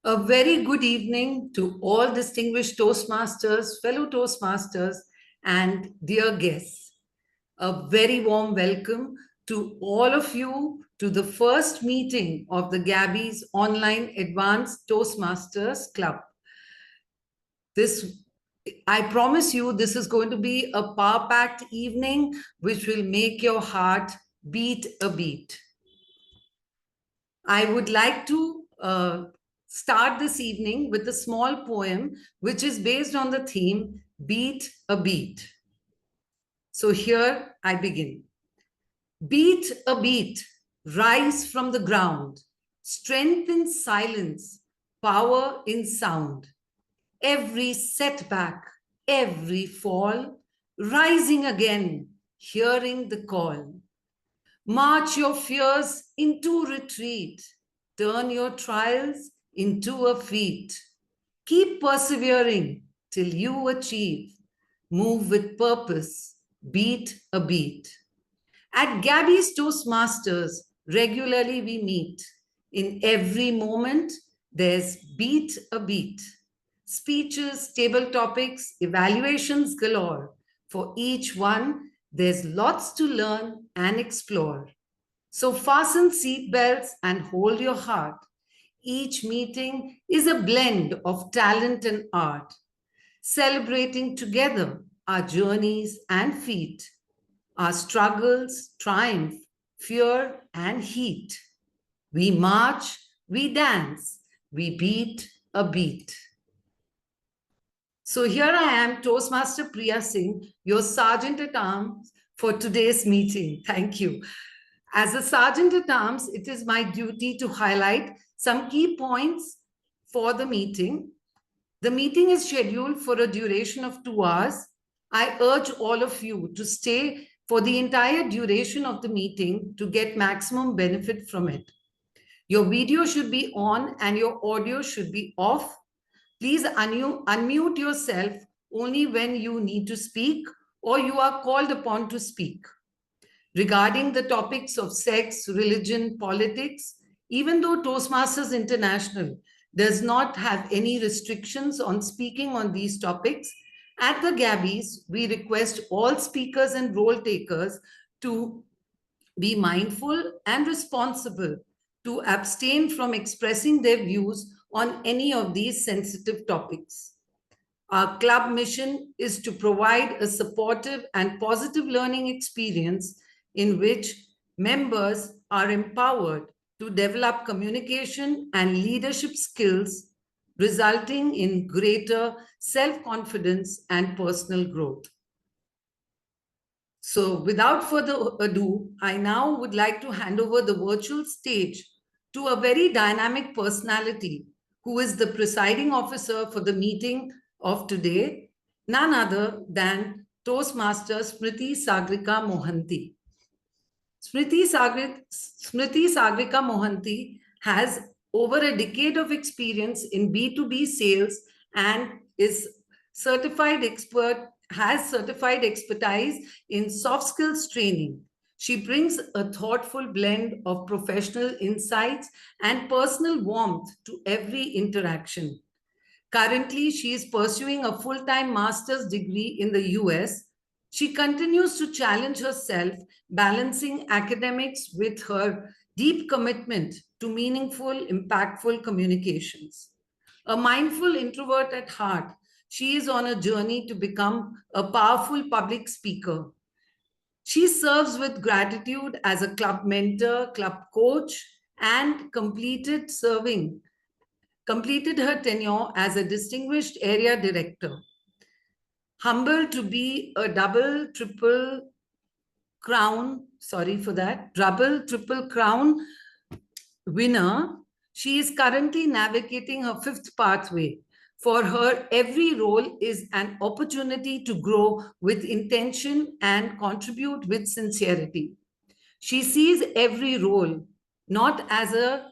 A very good evening to all distinguished Toastmasters, fellow Toastmasters, and dear guests. A very warm welcome to all of you to the first meeting of the Gabbys Online Advanced Toastmasters Club. I promise you, this is going to be a power-packed evening which will make your heart beat a beat. I would like to start this evening with a small poem which is based on the theme Beat a Beat. So here I begin. Beat a beat, rise from the ground, strength in silence, power in sound. Every setback, every fall, rising again, hearing the call. March your fears into retreat. Turn your trials into a feat. Keep persevering till you achieve. Move with purpose, beat a beat. At Gabbys Toastmasters, regularly we meet. In every moment, there's beat a beat. Speeches, table topics, evaluations galore. For each one, there's lots to learn and explore. So fasten seatbelts and hold your heart. Each meeting is a blend of talent and art, celebrating together our journeys and feat, our struggles, triumph, fear, and heat. We march, we dance, we beat a beat. So here I am, Toastmaster Priya Singh, your Sergeant at Arms for today's meeting. Thank you. As a Sergeant at Arms, it is my duty to highlight some key points for the meeting. The meeting is scheduled for a duration of 2 hours. I urge all of you to stay for the entire duration of the meeting to get maximum benefit from it. Your video should be on and your audio should be off. Please unmute yourself only when you need to speak or you are called upon to speak. Regarding the topics of sex, religion, politics, even though Toastmasters International does not have any restrictions on speaking on these topics, at the Gabbys, we request all speakers and role takers to be mindful and responsible to abstain from expressing their views on any of these sensitive topics. Our club mission is to provide a supportive and positive learning experience in which members are empowered to develop communication and leadership skills, resulting in greater self-confidence and personal growth. So without further ado, I now would like to hand over the virtual stage to a very dynamic personality who is the presiding officer for the meeting of today, none other than Toastmaster Smruti Sagarika Mohanty. Smruti Sagarika Mohanty has over a decade of experience in B2B sales and has certified expertise in soft skills training. She brings a thoughtful blend of professional insights and personal warmth to every interaction. Currently, she is pursuing a full-time master's degree in the US. She continues to challenge herself, balancing academics with her deep commitment to meaningful, impactful communications. A mindful introvert at heart, she is on a journey to become a powerful public speaker. She serves with gratitude as a club mentor, club coach, and completed her tenure as a distinguished area director. Humbled to be a double, triple crown winner, she is currently navigating her fifth pathway. For her, every role is an opportunity to grow with intention and contribute with sincerity. She sees every role not as a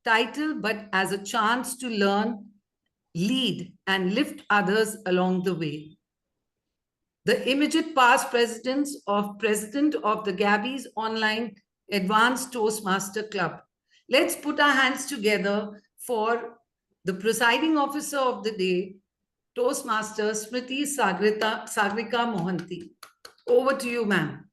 title, but as a chance to learn, lead, and lift others along the way. The immediate past president of the Gabbys Online Advanced Toastmaster Club. Let's put our hands together for The presiding officer of the day, Toastmaster Smruti Sagarika Mohanty. Over to you, ma'am.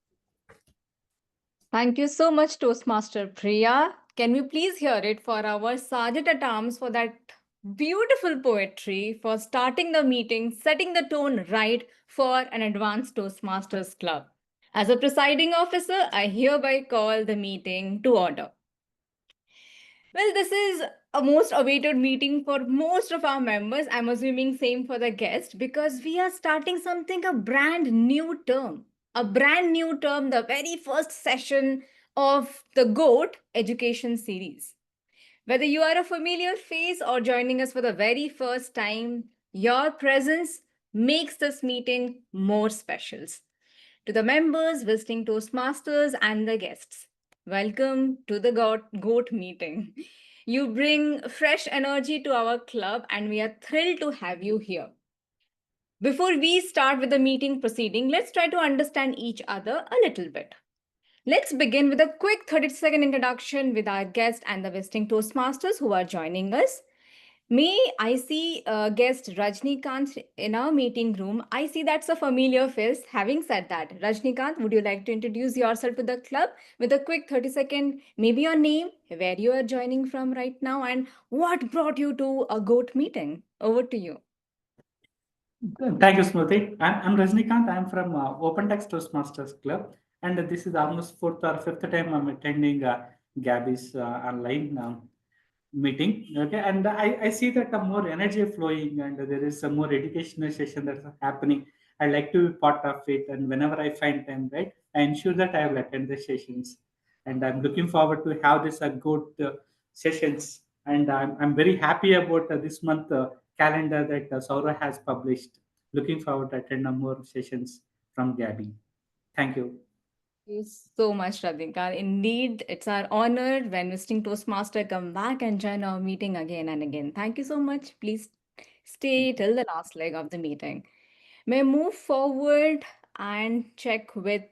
Thank you so much, Toastmaster Priya. Can we please hear it for our Sergeant at Arms for that beautiful poetry, for starting the meeting, setting the tone right for an advanced Toastmasters club. As a presiding officer, I hereby call the meeting to order. Well, this is a most awaited meeting for most of our members. I'm assuming same for the guest because we are starting something a brand new term. A brand new term, the very first session of the GOAT education series. Whether you are a familiar face or joining us for the very first time, your presence makes this meeting more special. To the members, visiting Toastmasters, and the guests, welcome to the GOAT meeting. You bring fresh energy to our club, and we are thrilled to have you here. Before we start with the meeting proceeding, let's try to understand each other a little bit. Let's begin with a quick 30-second introduction with our guest and the visiting Toastmasters who are joining us. May I see guest Rajnikant in our meeting room? I see that's a familiar face. Having said that, Rajnikant, would you like to introduce yourself to the club with a quick 30-second, maybe your name, where you are joining from right now, and what brought you to a GOAT meeting? Over to you. Thank you, Smruti. I'm Rajnikant. I'm from Open Text Toastmasters Club, and this is almost fourth or fifth time I'm attending Gabbys online meeting. Okay, and I see that more energy flowing, and there is some more educational session that's happening. I like to be part of it, and whenever I find time, right, I ensure that I will attend the sessions, and I'm looking forward to have this good sessions. And I'm very happy about this month calendar that Saura has published. Looking forward to attend more sessions from Gabby. Thank you. Thank you so much, Radhika. Indeed, it's our honor when visiting Toastmaster come back and join our meeting again and again. Thank you so much. Please stay till the last leg of the meeting. May I move forward and check with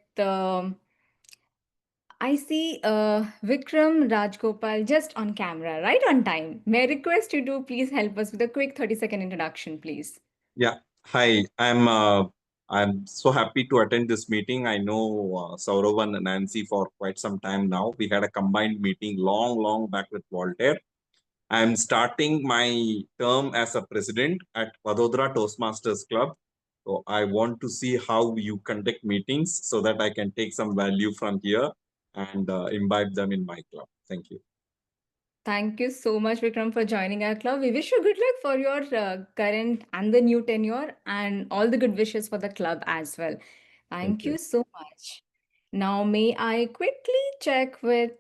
I see Vikram Rajgopal just on camera, right on time. May I request you to please help us with a quick 30-second introduction, please? Yeah. Hi. I'm so happy to attend this meeting. I know Saurav and Nancy for quite some time now. We had a combined meeting long back with Voltaire. I'm starting my term as a president at Vadodara Toastmasters Club. So I want to see how you conduct meetings so that I can take some value from here and imbibe them in my club. Thank you. Thank you so much, Vikram, for joining our club. We wish you good luck for your current and the new tenure and all the good wishes for the club as well. Thank you so much. Now, may I quickly check with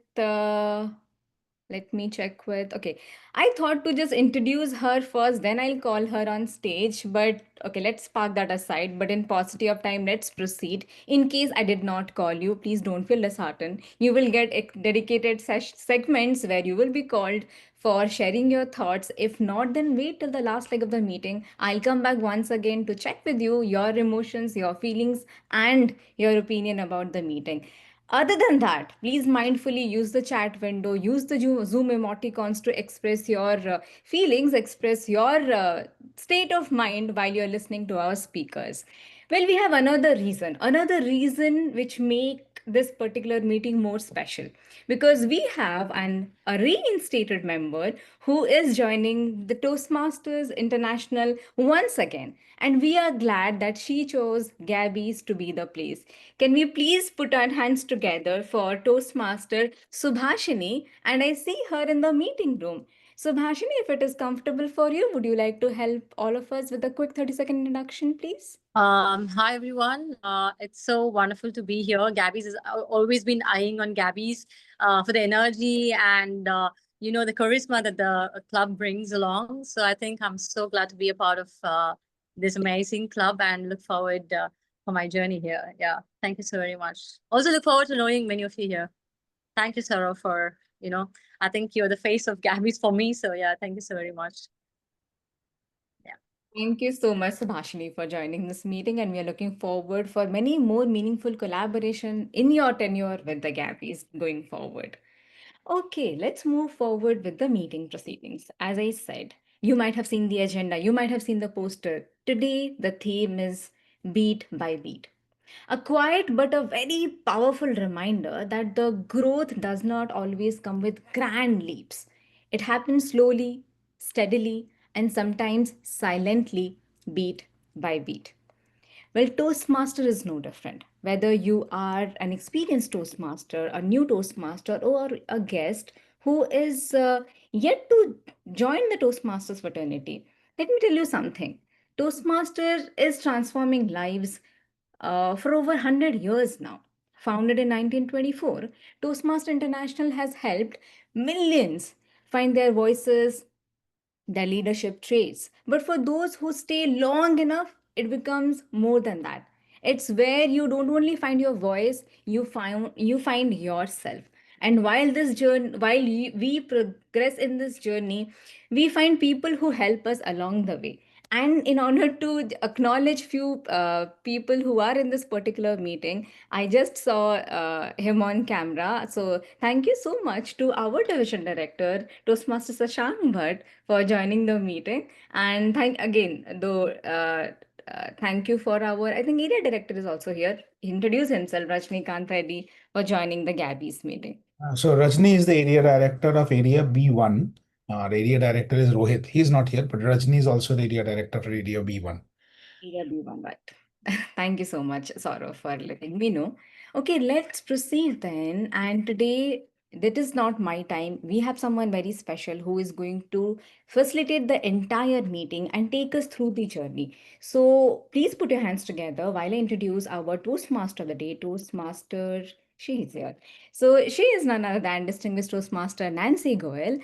let me check with. Okay, I thought to just introduce her first, then I'll call her on stage. But okay, let's park that aside. But in paucity of time, let's proceed. In case I did not call you, please don't feel disheartened. You will get dedicated segments where you will be called for sharing your thoughts. If not, then wait till the last leg of the meeting. I'll come back once again to check with you your emotions, your feelings, and your opinion about the meeting. Other than that, please mindfully use the chat window, use the Zoom emoticons to express your feelings, express your state of mind while you're listening to our speakers. Well, we have another reason which make this particular meeting more special because we have a reinstated member who is joining the Toastmasters International once again. And we are glad that she chose Gabbys to be the place. Can we please put our hands together for Toastmaster Subhashini? And I see her in the meeting room. Subhashini, if it is comfortable for you, would you like to help all of us with a quick 30-second introduction, please? Hi everyone. It's so wonderful to be here. Gabby's has always been eyeing on Gabby's for the energy and the charisma that the club brings along. So I think I'm so glad to be a part of this amazing club and look forward for my journey here. Yeah, thank you so very much. Also look forward to knowing many of you here. Thank you, Sarah, for I think you're the face of Gabby's for me. So yeah, thank you so very much. Thank you so much, Subhashini, for joining this meeting, and we are looking forward for many more meaningful collaboration in your tenure with the Gabbys going forward. Okay, let's move forward with the meeting proceedings. As I said, You might have seen the agenda, you might have seen the poster. Today, the theme is beat by beat. A quiet but a very powerful reminder that the growth does not always come with grand leaps. It happens slowly, steadily, and sometimes silently, beat by beat. Well, Toastmaster is no different. Whether you are an experienced Toastmaster, a new Toastmaster, or a guest who is yet to join the Toastmasters fraternity, let me tell you something. Toastmaster is transforming lives for over 100 years now. Founded in 1924, Toastmaster International has helped millions find their voices, their leadership traits. But for those who stay long enough, it becomes more than that. It's where you don't only find your voice, you find yourself. And while this journey, we progress in this journey, we find people who help us along the way. And in order to acknowledge few people who are in this particular meeting, I just saw him on camera. So thank you so much to our division director, Toastmaster Sashang Bhatt, for joining the meeting. And thank again, though, thank you for our, I think, area director is also here. He introduced himself, Rajnikant Reddy, for joining the Gabbys meeting. So Rajni is the area director of area B1. Our area director is Rohit. He's not here, but Rajni is also the area director for area B1. Area B1, right. Thank you so much, Saurav, for letting me know. Okay, let's proceed then. And today, that is not my time. We have someone very special who is going to facilitate the entire meeting and take us through the journey. So please put your hands together while I introduce our Toastmaster of the day, Toastmaster. She is here. So she is none other than distinguished Toastmaster Nancy Goel.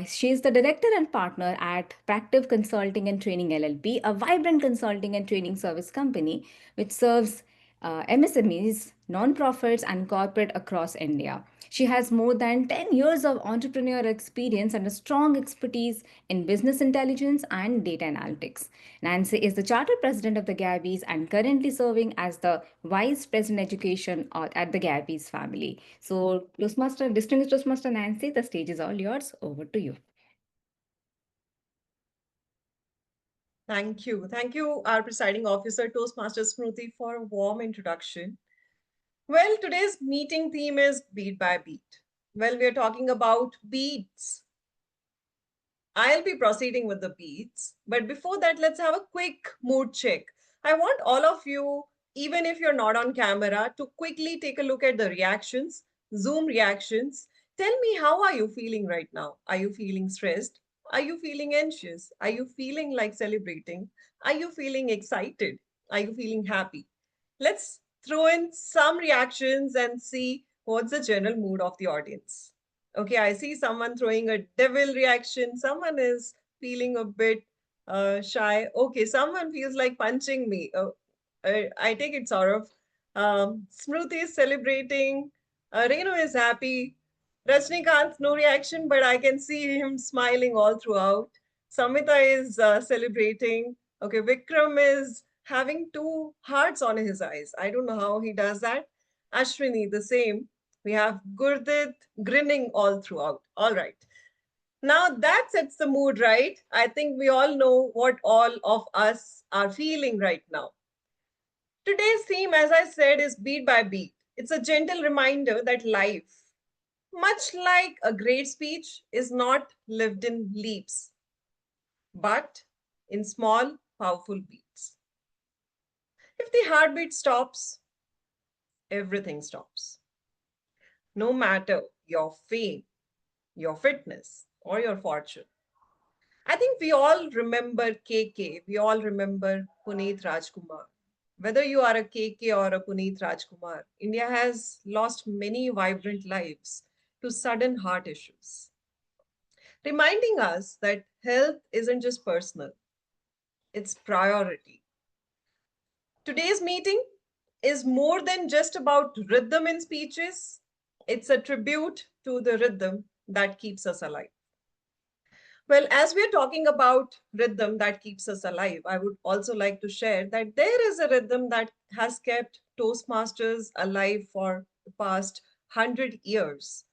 She is the director and partner at Practive Consulting and Training LLP, a vibrant consulting and training service company which serves MSMEs, non-profits, and corporate across India. She has more than 10 years of entrepreneurial experience and a strong expertise in business intelligence and data analytics. Nancy is the charter president of the Gabbys and currently serving as the vice president education at the Gabbys family. So, Toastmaster, distinguished Toastmaster Nancy, the stage is all yours. Over to you. Thank you. Thank you, our presiding officer, Toastmasters Smruti, for a warm introduction. Well, today's meeting theme is beat by beat. Well, we're talking about beats. I'll be proceeding with the beats, but before that, let's have a quick mood check. I want all of you, even if you're not on camera, to quickly take a look at the reactions, Zoom reactions. Tell me, how are you feeling right now? Are you feeling stressed? Are you feeling anxious? Are you feeling like celebrating? Are you feeling excited? Are you feeling happy? Let's throw in some reactions and see what's the general mood of the audience. Okay, I see someone throwing a devil reaction. Someone is feeling a bit shy. Okay, someone feels like punching me. I take it sort of. Smruti is celebrating. Renu is happy. Rajnikant, no reaction, but I can see him smiling all throughout. Samita is celebrating. Okay, Vikram is having two hearts on his eyes. I don't know how he does that. Ashwini, the same. We have Gurdit grinning all throughout. All right. Now that sets the mood, right? I think we all know what all of us are feeling right now. Today's theme, as I said, is beat by beat. It's a gentle reminder that life, much like a great speech, is not lived in leaps, but in small, powerful beats. If the heartbeat stops, everything stops. No matter your fame, your fitness, or your fortune. I think we all remember KK. We all remember Puneet Rajkumar. Whether you are a KK or a Puneet Rajkumar, India has lost many vibrant lives to sudden heart issues, reminding us that health isn't just personal, it's priority. Today's meeting is more than just about rhythm in speeches. It's a tribute to the rhythm that keeps us alive. Well, as we're talking about rhythm that keeps us alive, I would also like to share that there is a rhythm that has kept Toastmasters alive for the past 100 years.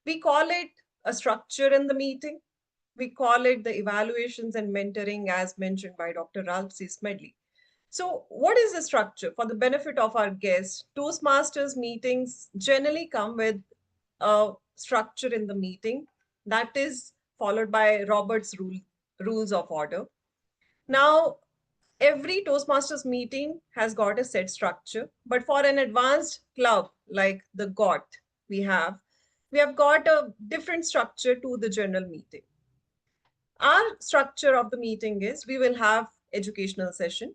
We call it a structure in the meeting. We call it the evaluations and mentoring as mentioned by Dr. Ralph C. Smedley. So what is the structure? For the benefit of our guests, Toastmasters meetings generally come with a structure in the meeting that is followed by rules of order. Now, every Toastmasters meeting has got a set structure, but for an advanced club like the GOT we have got a different structure to the general meeting. Our structure of the meeting is we will have educational session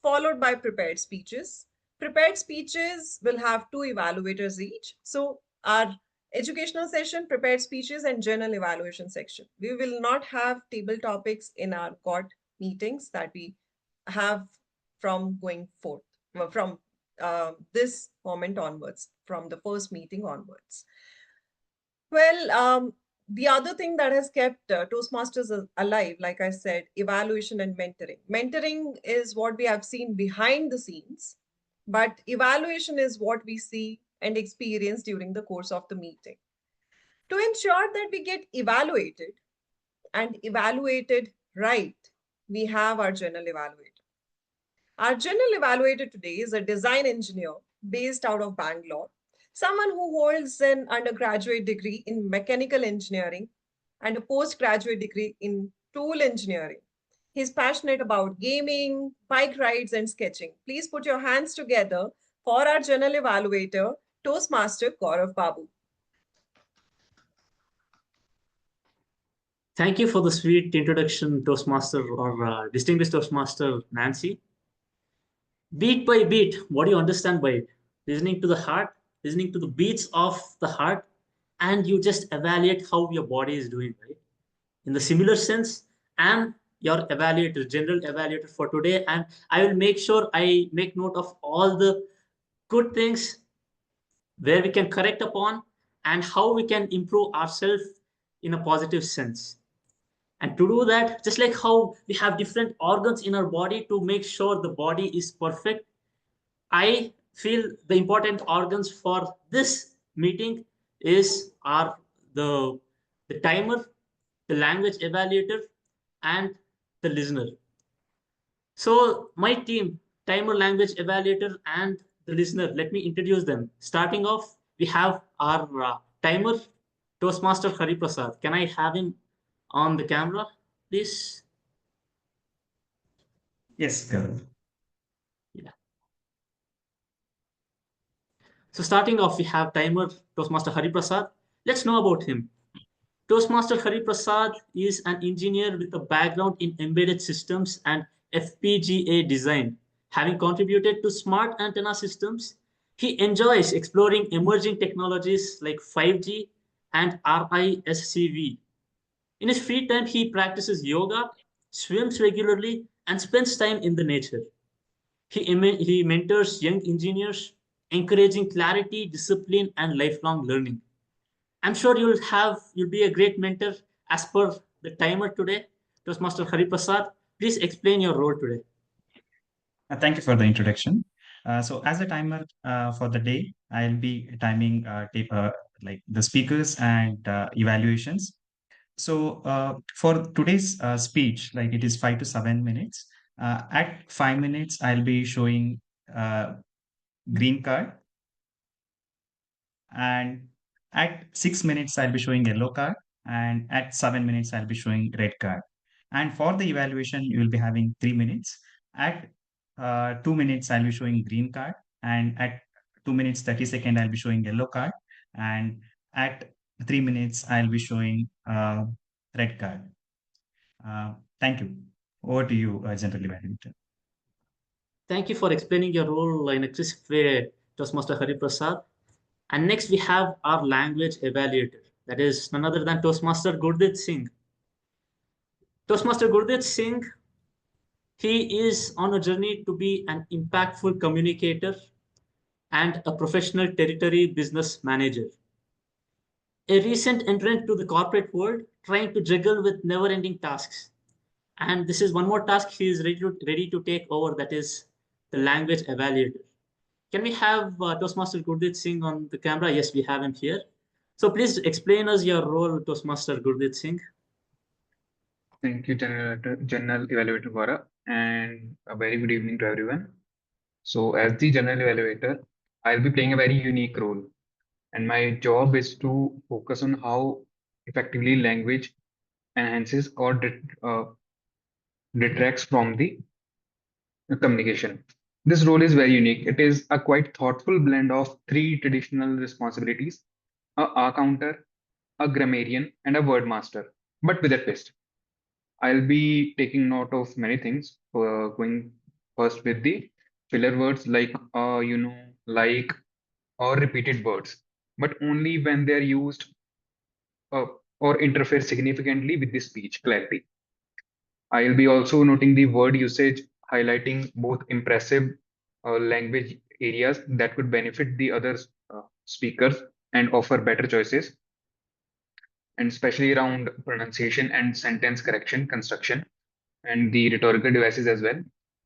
followed by prepared speeches. Prepared speeches will have 2 evaluators each. So our educational session, prepared speeches, and general evaluation section. We will not have table topics in our GOT meetings that we have from going forth, from this moment onwards, from the first meeting onwards. Well, the other thing that has kept Toastmasters alive, like I said, evaluation and mentoring. Mentoring is what we have seen behind the scenes, but evaluation is what we see and experience during the course of the meeting. To ensure that we get evaluated and evaluated right, we have our general evaluator. Our general evaluator today is a design engineer based out of Bangalore, someone who holds an undergraduate degree in mechanical engineering and a postgraduate degree in tool engineering. He's passionate about gaming, bike rides, and sketching. Please put your hands together for our general evaluator, Toastmaster Gaurav Babu. Thank you for the sweet introduction, Toastmaster or distinguished Toastmaster Nancy. Beat by beat, what do you understand by it? Listening to the heart, listening to the beats of the heart, and you just evaluate how your body is doing, right? In the similar sense, I'm your evaluator, general evaluator for today, and I will make sure I make note of all the good things where we can correct upon and how we can improve ourselves in a positive sense. And to do that, just like how we have different organs in our body to make sure the body is perfect, I feel the important organs for this meeting is the timer, the language evaluator, and the listener. So my team, timer, language evaluator, and the listener, let me introduce them. Starting off, we have our timer, Toastmaster Hariprasad. Can I have him on the camera, please? Yes, Gaurav. Yeah. So starting off, we have timer Toastmaster Hariprasad. Let's know about him. Toastmaster Hariprasad is an engineer with a background in embedded systems and FPGA design. Having contributed to smart antenna systems, he enjoys exploring emerging technologies like 5G and RISCV. In his free time, he practices yoga, swims regularly, and spends time in the nature. He mentors young engineers, encouraging clarity, discipline, and lifelong learning. I'm sure you'll be a great mentor as per the timer today. Toastmaster Hariprasad, please explain your role today. Thank you for the introduction. So as a timer for the day, I'll be timing like the speakers and evaluations. So for today's speech, like it is 5 to 7 minutes. At 5 minutes, I'll be showing green card, and at 6 minutes, I'll be showing yellow card, and at 7 minutes, I'll be showing red card. And for the evaluation, you will be having 3 minutes. At 2 minutes, I'll be showing green card, and at 2 minutes 30 seconds, I'll be showing yellow card, and at 3 minutes, I'll be showing red card. Thank you. Over to you, General Evaluator. Thank you for explaining your role in a crisp way, Toastmaster Hariprasad. And next we have our language evaluator. That is none other than Toastmaster Gurdit Singh. Toastmaster Gurdit Singh, he is on a journey to be an impactful communicator and a professional territory business manager. A recent entrant to the corporate world, trying to juggle with never-ending tasks. And this is one more task he is ready to take over, that is the language evaluator. Can we have Toastmaster Gurdit Singh on the camera? Yes, we have him here. So please explain us your role, Toastmaster Gurdit Singh. Thank you, General Evaluator Gaurav, and a very good evening to everyone. So, as the General Evaluator, I'll be playing a very unique role, and my job is to focus on how effectively language enhances or detracts from the communication. This role is very unique. It is a quite thoughtful blend of three traditional responsibilities: a counter, a grammarian, and a word master, but with a twist. I'll be taking note of many things. Going first with the filler words like like or repeated words, but only when they're used uh, or interfere significantly with the speech clarity. I'll be also noting the word usage, highlighting both impressive language areas that could benefit the other speakers and offer better choices, and especially around pronunciation and sentence correction construction and the rhetorical devices as well.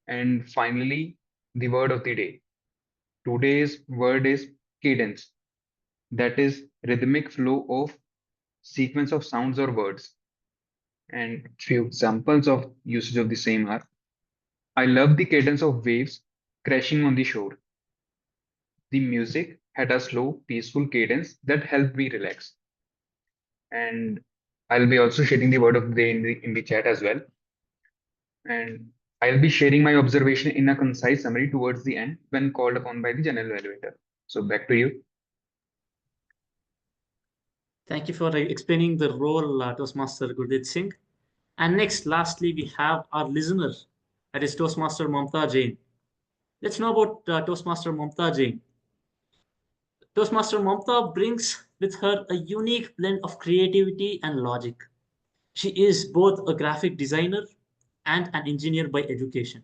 And finally, the word of the day. Today's word is cadence, that is rhythmic flow of sequence of sounds or words. And few examples of usage of the same are: I love the cadence of waves crashing on the shore. The music had a slow, peaceful cadence that helped me relax. And I'll be also sharing the word of the day in the chat as well. And I'll be sharing my observation in a concise summary towards the end when called upon by the general evaluator. So back to you. Thank you for explaining the role, Toastmaster Gurdit Singh. And next, lastly, we have our listener, that is Toastmaster Mamta Jain. Let's know about Toastmaster Mamta Jain. Toastmaster Mamta brings with her a unique blend of creativity and logic. She is both a graphic designer and an engineer by education.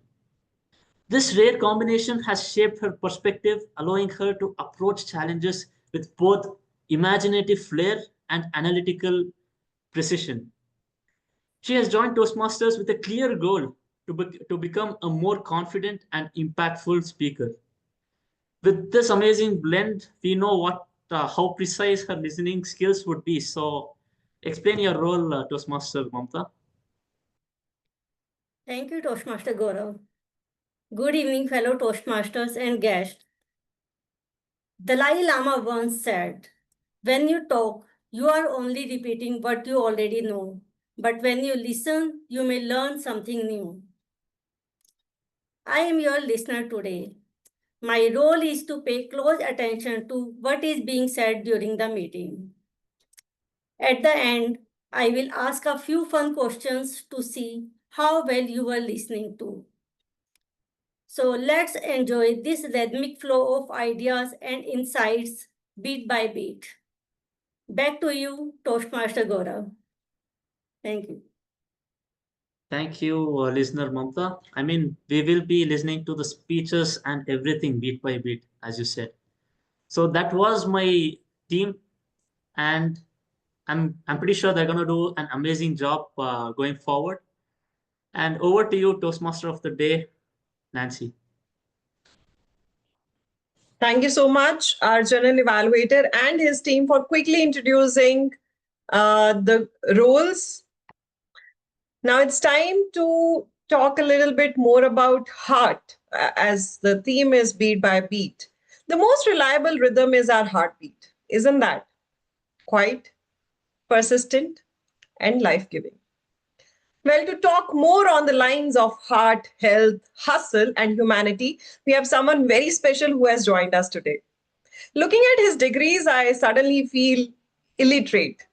This rare combination has shaped her perspective, allowing her to approach challenges with both imaginative flair and analytical precision. She has joined Toastmasters with a clear goal to become a more confident and impactful speaker. With this amazing blend, we know how precise her listening skills would be. So, explain your role, Toastmaster Mamta. Thank you, Toastmaster Gaurav. Good evening, fellow Toastmasters and guests. Dalai Lama once said, when you talk, you are only repeating what you already know. But when you listen, you may learn something new. I am your listener today. My role is to pay close attention to what is being said during the meeting. At the end, I will ask a few fun questions to see how well you are listening to. So let's enjoy this rhythmic flow of ideas and insights beat by beat. Back to you, Toastmaster Gaurav. Thank you. Thank you, listener Mamta. I mean, we will be listening to the speeches and everything beat by beat, as you said. So that was my team, and I'm pretty sure they're gonna do an amazing job going forward. And over to you, Toastmaster of the Day, Nancy. Thank you so much, our general evaluator and his team, for quickly introducing the roles. Now it's time to talk a little bit more about heart, as the theme is beat by beat. The most reliable rhythm is our heartbeat, isn't that? Quite persistent and life-giving. Well, to talk more on the lines of heart, health, hustle, and humanity, we have someone very special who has joined us today. Looking at his degrees, I suddenly feel illiterate.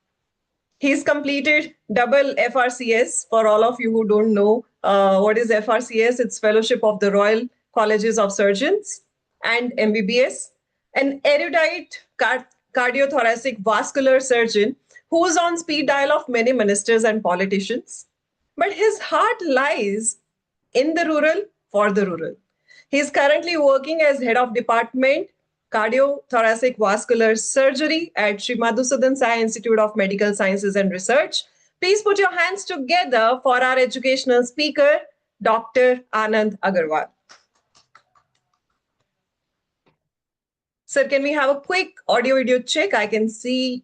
He's completed double FRCS. For all of you who don't know what is FRCS, it's Fellowship of the Royal Colleges of Surgeons, and MBBS, an erudite cardiothoracic vascular surgeon who's on speed dial of many ministers and politicians. But his heart lies in the rural for the rural. He's currently working as head of department cardiothoracic vascular surgery at Sri Madhusudan Sai Institute of Medical Sciences and Research. Please put your hands together for our educational speaker, Dr. Anand Agarwal. Sir, can we have a quick audio video check? I can see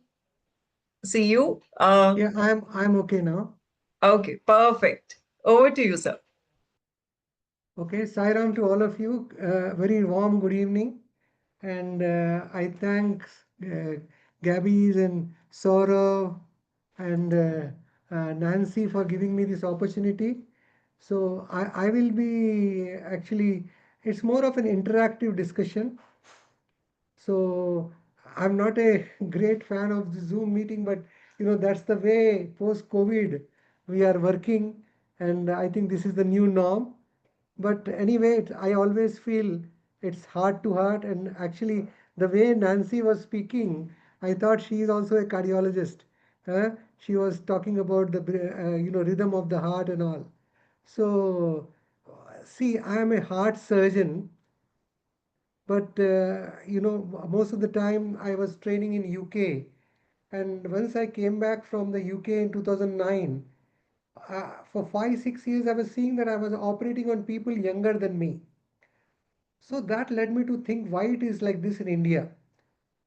you. Yeah, I'm okay now. Okay, perfect. Over to you, sir. Okay, Sairam to all of you. Very warm good evening. And I thank Gabbys and Saurav and Nancy for giving me this opportunity. So I will be actually, it's more of an interactive discussion. So I'm not a great fan of the Zoom meeting, but that's the way post-COVID we are working, and I think this is the new norm. But anyway, I always feel it's heart to heart, and actually the way Nancy was speaking, I thought she is also a cardiologist. She was talking about the rhythm of the heart and all. So see, I am a heart surgeon, but most of the time I was training in UK, and once I came back from the UK in 2009, for 5 6 years I was seeing that I was operating on people younger than me. So that led me to think why it is like this in India.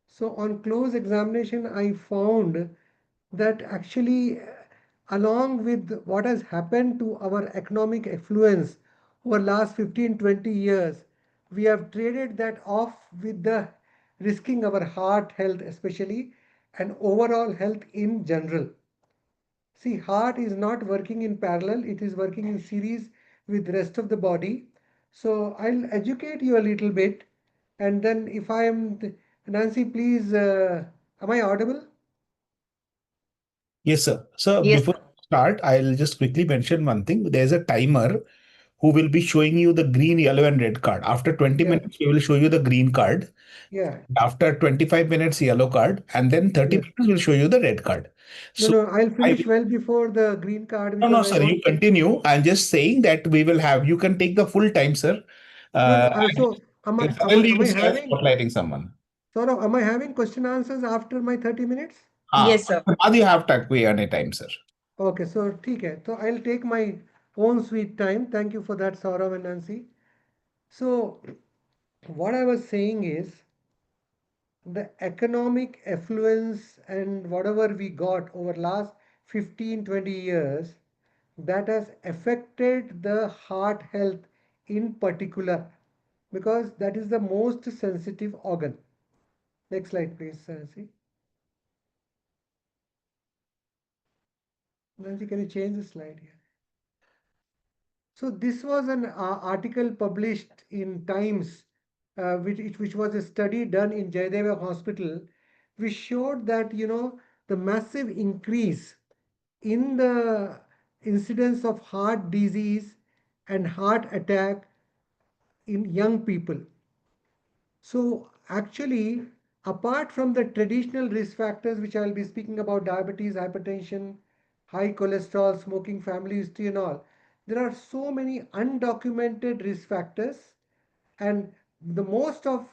So on close examination, I found that actually, along with what has happened to our economic affluence over last 15 20 years, we have traded that off with the risking our heart health especially, and overall health in general. See, heart is not working in parallel, it is working in series with rest of the body. So I'll educate you a little bit, and then if I am, Nancy, please, am I audible? Yes, sir. So Yes, before sir. we start, I'll just quickly mention one thing. There's a timer who will be showing you the green, yellow, and red card. After 20 Yeah, minutes, he will show you the green card. yeah, After 25 minutes, yellow card, and then 30 yes. minutes will show you the red card. No, So no, I'll I finish well before the green card no, because no, I sir, you want. continue. I'm just saying that we will have, you can take the full time, sir. No, no. Uh, So Suddenly am you I start having, spotlighting someone. sort of, am I having question answers after my 30 minutes? Yes, sir. Now you have to any time, sir. Okay, so ठीक है. So I'll take my own sweet time. Thank you for that, Saurav and Nancy. So what I was saying is the economic affluence and whatever we got over last 15 20 years, that has affected the heart health in particular, because that is the most sensitive organ. Next slide, please, Nancy. Nancy, can you change the slide here? So this was an article published in Times, which was a study done in Jayadeva Hospital, which showed that the massive increase in the incidence of heart disease and heart attack in young people. So actually, apart from the traditional risk factors, which I'll be speaking about, diabetes, hypertension, high cholesterol, smoking, family history and all, there are so many undocumented risk factors, and the most of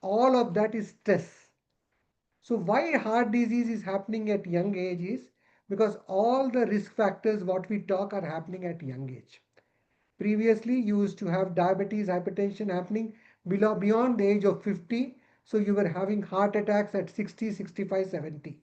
all of that is stress. So why heart disease is happening at young age is because all the risk factors what we talk are happening at young age. Previously, you used to have diabetes, hypertension happening beyond the age of 50. So you were having heart attacks at 60, 65, 70.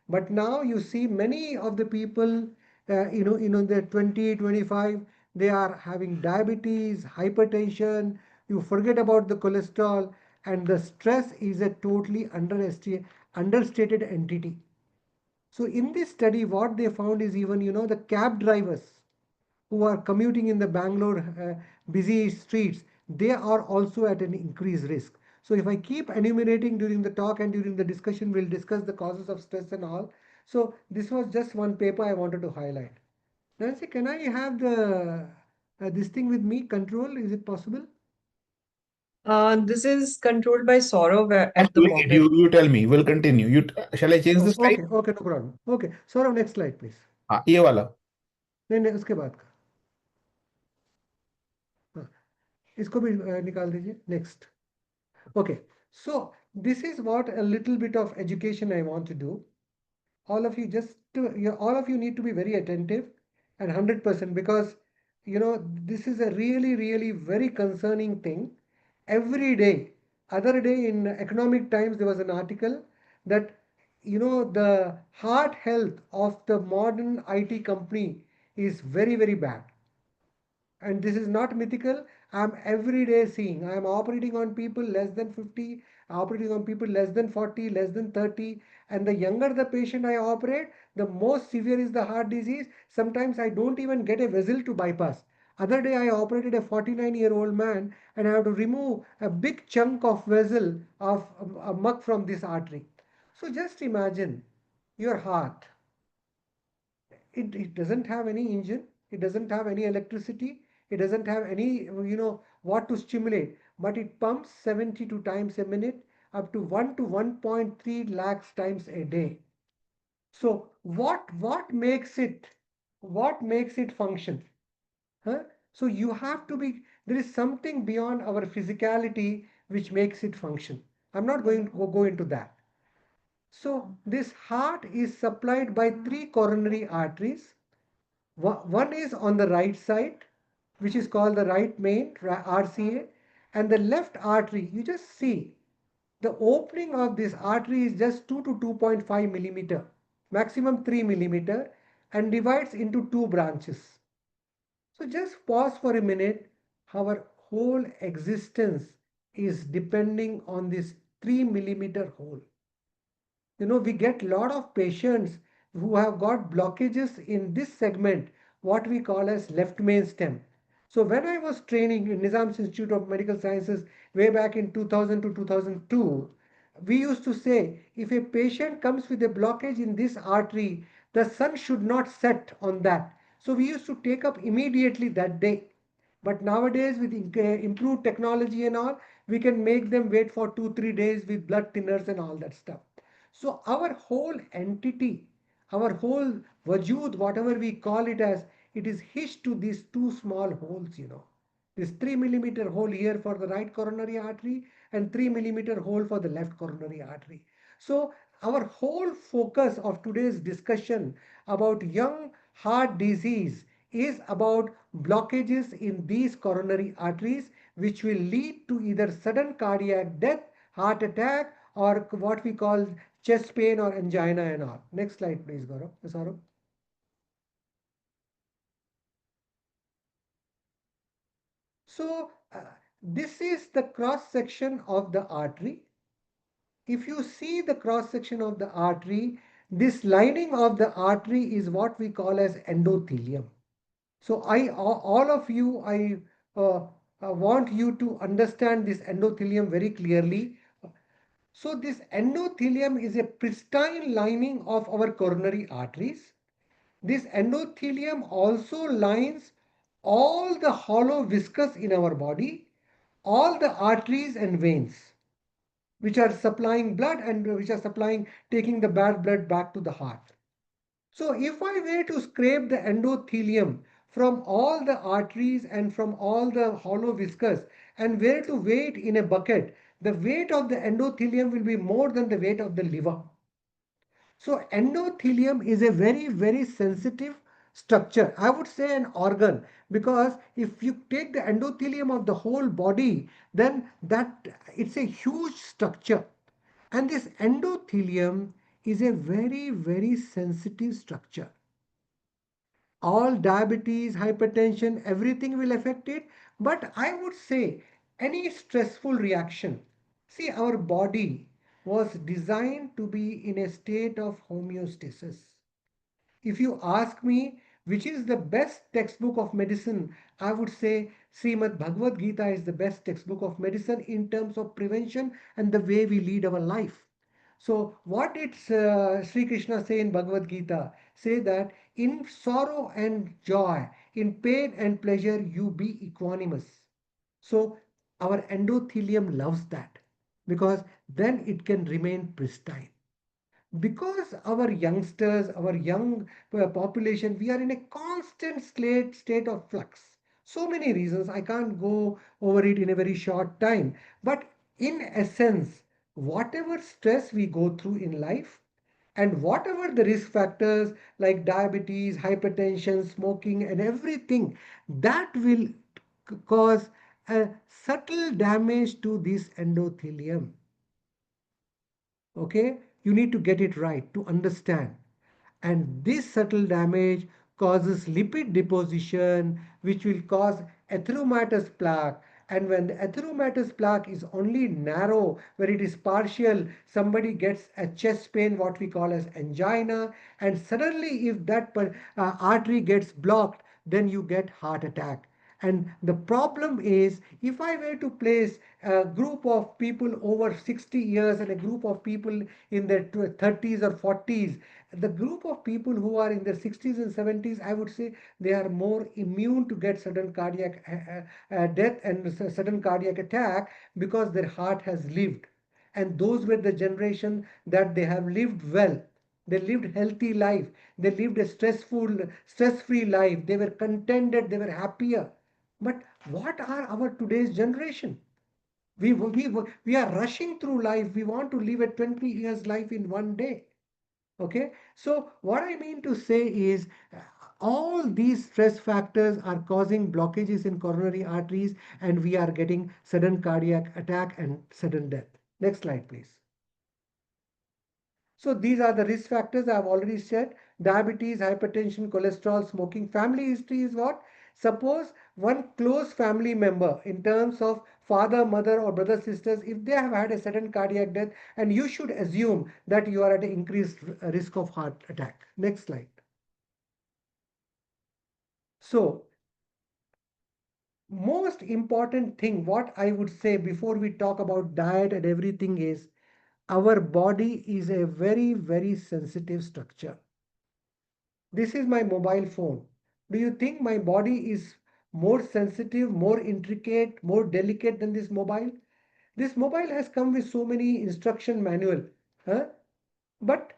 But now you see many of the people, their 20, 25, they are having diabetes, hypertension. You forget about the cholesterol, and the stress is a totally understated entity. So in this study, what they found is even, the cab drivers who are commuting in the Bangalore busy streets, they are also at an increased risk. So if I keep enumerating during the talk and during the discussion, we'll discuss the causes of stress and all. So this was just one paper I wanted to highlight. Nancy, can I have the this thing with me? Control, is it possible? This is controlled by Saurav I'm at the doing it. moment. You tell me. We'll continue. Shall I change the slide? Okay, okay, no problem. Okay, Saurav, next slide, please. ये वाला. नहीं नहीं उसके बाद का. हाँ, इसको भी निकाल दीजिए. Next. Okay, so this is what a little bit of education I want to do. All of you all of you need to be very attentive and 100%, because this is a really really very concerning thing. Every day, other day in Economic Times, there was an article that the heart health of the modern IT company is very, very bad. And this is not mythical. I'm every day seeing. I'm operating on people less than 50, operating on people less than 40, less than 30. And the younger the patient I operate, the more severe is the heart disease. Sometimes I don't even get a vessel to bypass. Other day I operated a 49-year-old man and I have to remove a big chunk of vessel of a muck from this artery. So just imagine your heart. It doesn't have any engine, it doesn't have any electricity, it doesn't have any, what to stimulate, but it pumps 72 times a minute, up to 1 to 1.3 lakhs times a day. So what makes it function? Huh? So you have to be, there is something beyond our physicality which makes it function. I'm not going to go into that. So this heart is supplied by 3 coronary arteries. One is on the right side, which is called the right main, RCA, and the left artery, you just see the opening of this artery is just 2 to 2.5 millimeter, maximum 3 millimeter, and divides into 2 branches. So just pause for a minute. Our whole existence is depending on this 3 millimeter hole. We get a lot of patients who have got blockages in this segment, what we call as left main stem. So when I was training in Nizam's Institute of Medical Sciences way back in 2000 to 2002, we used to say if a patient comes with a blockage in this artery, the sun should not set on that. So we used to take up immediately that day. But nowadays, with improved technology and all, we can make them wait for 2-3 days with blood thinners and all that stuff. So our whole entity, our whole wajud, whatever we call it as, it is hitched to these 2 small holes. This 3 millimeter hole here for the right coronary artery and 3 millimeter hole for the left coronary artery. So our whole focus of today's discussion about young heart disease is about blockages in these coronary arteries, which will lead to either sudden cardiac death, heart attack, or what we call chest pain or angina and all. Next slide, please, Gaurav. Saurav. So this is the cross section of the artery. If you see the cross section of the artery, this lining of the artery is what we call as endothelium. So all of you, I want you to understand this endothelium very clearly. So this endothelium is a pristine lining of our coronary arteries. This endothelium also lines all the hollow viscous in our body, all the arteries and veins, which are supplying blood and which are taking the bad blood back to the heart. So if I were to scrape the endothelium from all the arteries and from all the hollow viscous and were to weigh it in a bucket, the weight of the endothelium will be more than the weight of the liver. So endothelium is a very, very sensitive structure. I would say an organ, because if you take the endothelium of the whole body, then it's a huge structure. And this endothelium is a very, very sensitive structure. All diabetes, hypertension, everything will affect it. But I would say any stressful reaction. See, our body was designed to be in a state of homeostasis. If you ask me which is the best textbook of medicine, I would say Srimad Bhagavad Gita is the best textbook of medicine in terms of prevention and the way we lead our life. So what did Sri Krishna say in Bhagavad Gita? Say that in sorrow and joy, in pain and pleasure, you be equanimous. So our endothelium loves that, because then it can remain pristine. Because our youngsters, our young population, we are in a constant state of flux. So many reasons, I can't go over it in a very short time. But in essence, whatever stress we go through in life, and whatever the risk factors like diabetes, hypertension, smoking, and everything, that will cause a subtle damage to this endothelium. Okay, You need to get it right to understand. And this subtle damage causes lipid deposition, which will cause atheromatous plaque. And when the atheromatous plaque is only narrow, where it is partial, somebody gets a chest pain, what we call as angina. And suddenly, if that artery gets blocked, then you get heart attack. And the problem is, if I were to place a group of people over 60 years and a group of people in their 30s or 40s, the group of people who are in their 60s and 70s, I would say they are more immune to get sudden cardiac death and sudden cardiac attack because their heart has lived. And those were the generation that they have lived well. They lived healthy life. They lived a stress-free life. They were contented. They were happier. But what are our today's generation? We are rushing through life. We want to live a 20 years life in one day. Okay, so what I mean to say is all these stress factors are causing blockages in coronary arteries, and we are getting sudden cardiac attack and sudden death. Next slide, please. So these are the risk factors I have already said: diabetes, hypertension, cholesterol, smoking. Family history is what? Suppose one close family member in terms of father, mother or brother, sisters, if they have had a sudden cardiac death, and you should assume that you are at an increased risk of heart attack. Next slide. So most important thing, what I would say before we talk about diet and everything is, our body is a very, very sensitive structure. This is my mobile phone. Do you think my body is more sensitive, more intricate, more delicate than this mobile? This mobile has come with so many instruction manual. Huh? But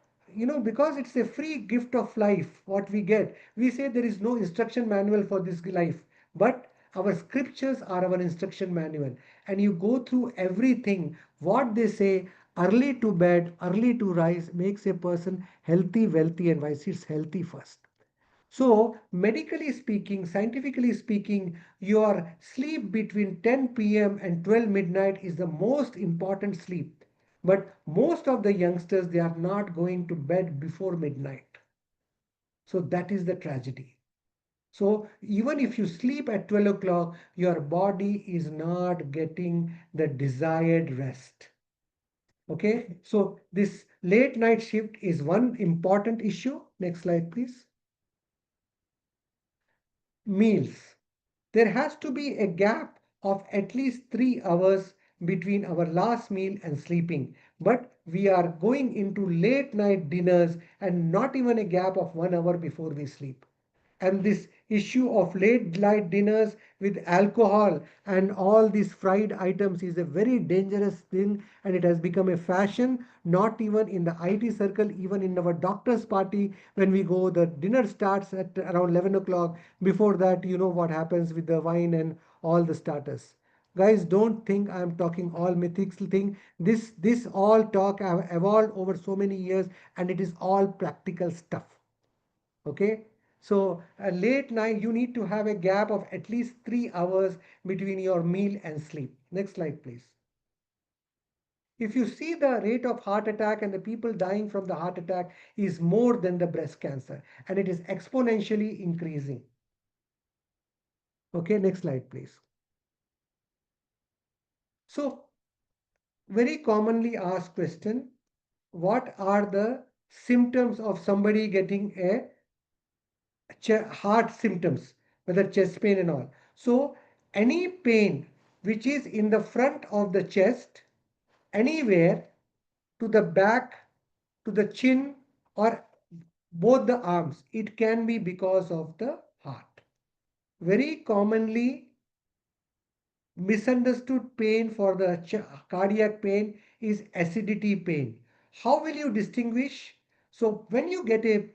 because it's a free gift of life, what we get, we say there is no instruction manual for this life. But our scriptures are our instruction manual. And you go through everything, what they say, early to bed, early to rise makes a person healthy, wealthy, and wise. It's healthy first. So, medically speaking, scientifically speaking, your sleep between 10 p.m. and 12 midnight is the most important sleep. But most of the youngsters, they are not going to bed before midnight. So that is the tragedy. So even if you sleep at 12 o'clock, your body is not getting the desired rest. Okay, so this late night shift is one important issue. Next slide, please. Meals. There has to be a gap of at least 3 hours between our last meal and sleeping. But we are going into late night dinners and not even a gap of 1 hour before we sleep. And this issue of late night dinners with alcohol and all these fried items is a very dangerous thing, and it has become a fashion, not even in the IT circle, even in our doctor's party. When we go, the dinner starts at around 11 o'clock. Before that, you know what happens with the wine and all the starters. Guys, don't think I'm talking all mythical thing. This all talk have evolved over so many years, and it is all practical stuff. Okay, so a late night, you need to have a gap of at least 3 hours between your meal and sleep. Next slide, please. If you see, the rate of heart attack and the people dying from the heart attack is more than the breast cancer, and it is exponentially increasing. Okay, next slide, please. So very commonly asked question, what are the symptoms of somebody getting a heart symptoms, whether chest pain and all? So any pain which is in the front of the chest, anywhere to the back, to the chin, or both the arms, it can be because of the heart. Very commonly misunderstood pain for the cardiac pain is acidity pain. How will you distinguish? So when you get a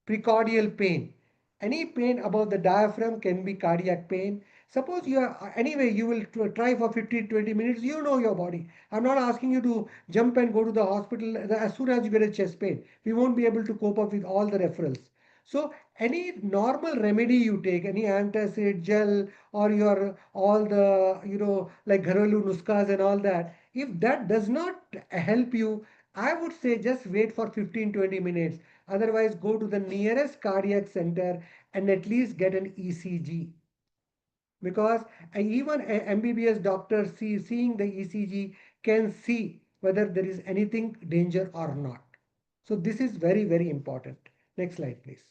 precordial pain, any pain above the diaphragm can be cardiac pain. Suppose you are, anyway, you will try for 15-20 minutes, you know your body. I'm not asking you to jump and go to the hospital as soon as you get a chest pain. We won't be able to cope up with all the referrals. So any normal remedy you take, any antacid gel, or your all the like Gharalu nuskas and all that, if that does not help you, I would say just wait for 15-20 minutes. Otherwise, go to the nearest cardiac center and at least get an ECG. Because even an MBBS doctor seeing the ECG can see whether there is anything danger or not. So this is very, very important. Next slide, please.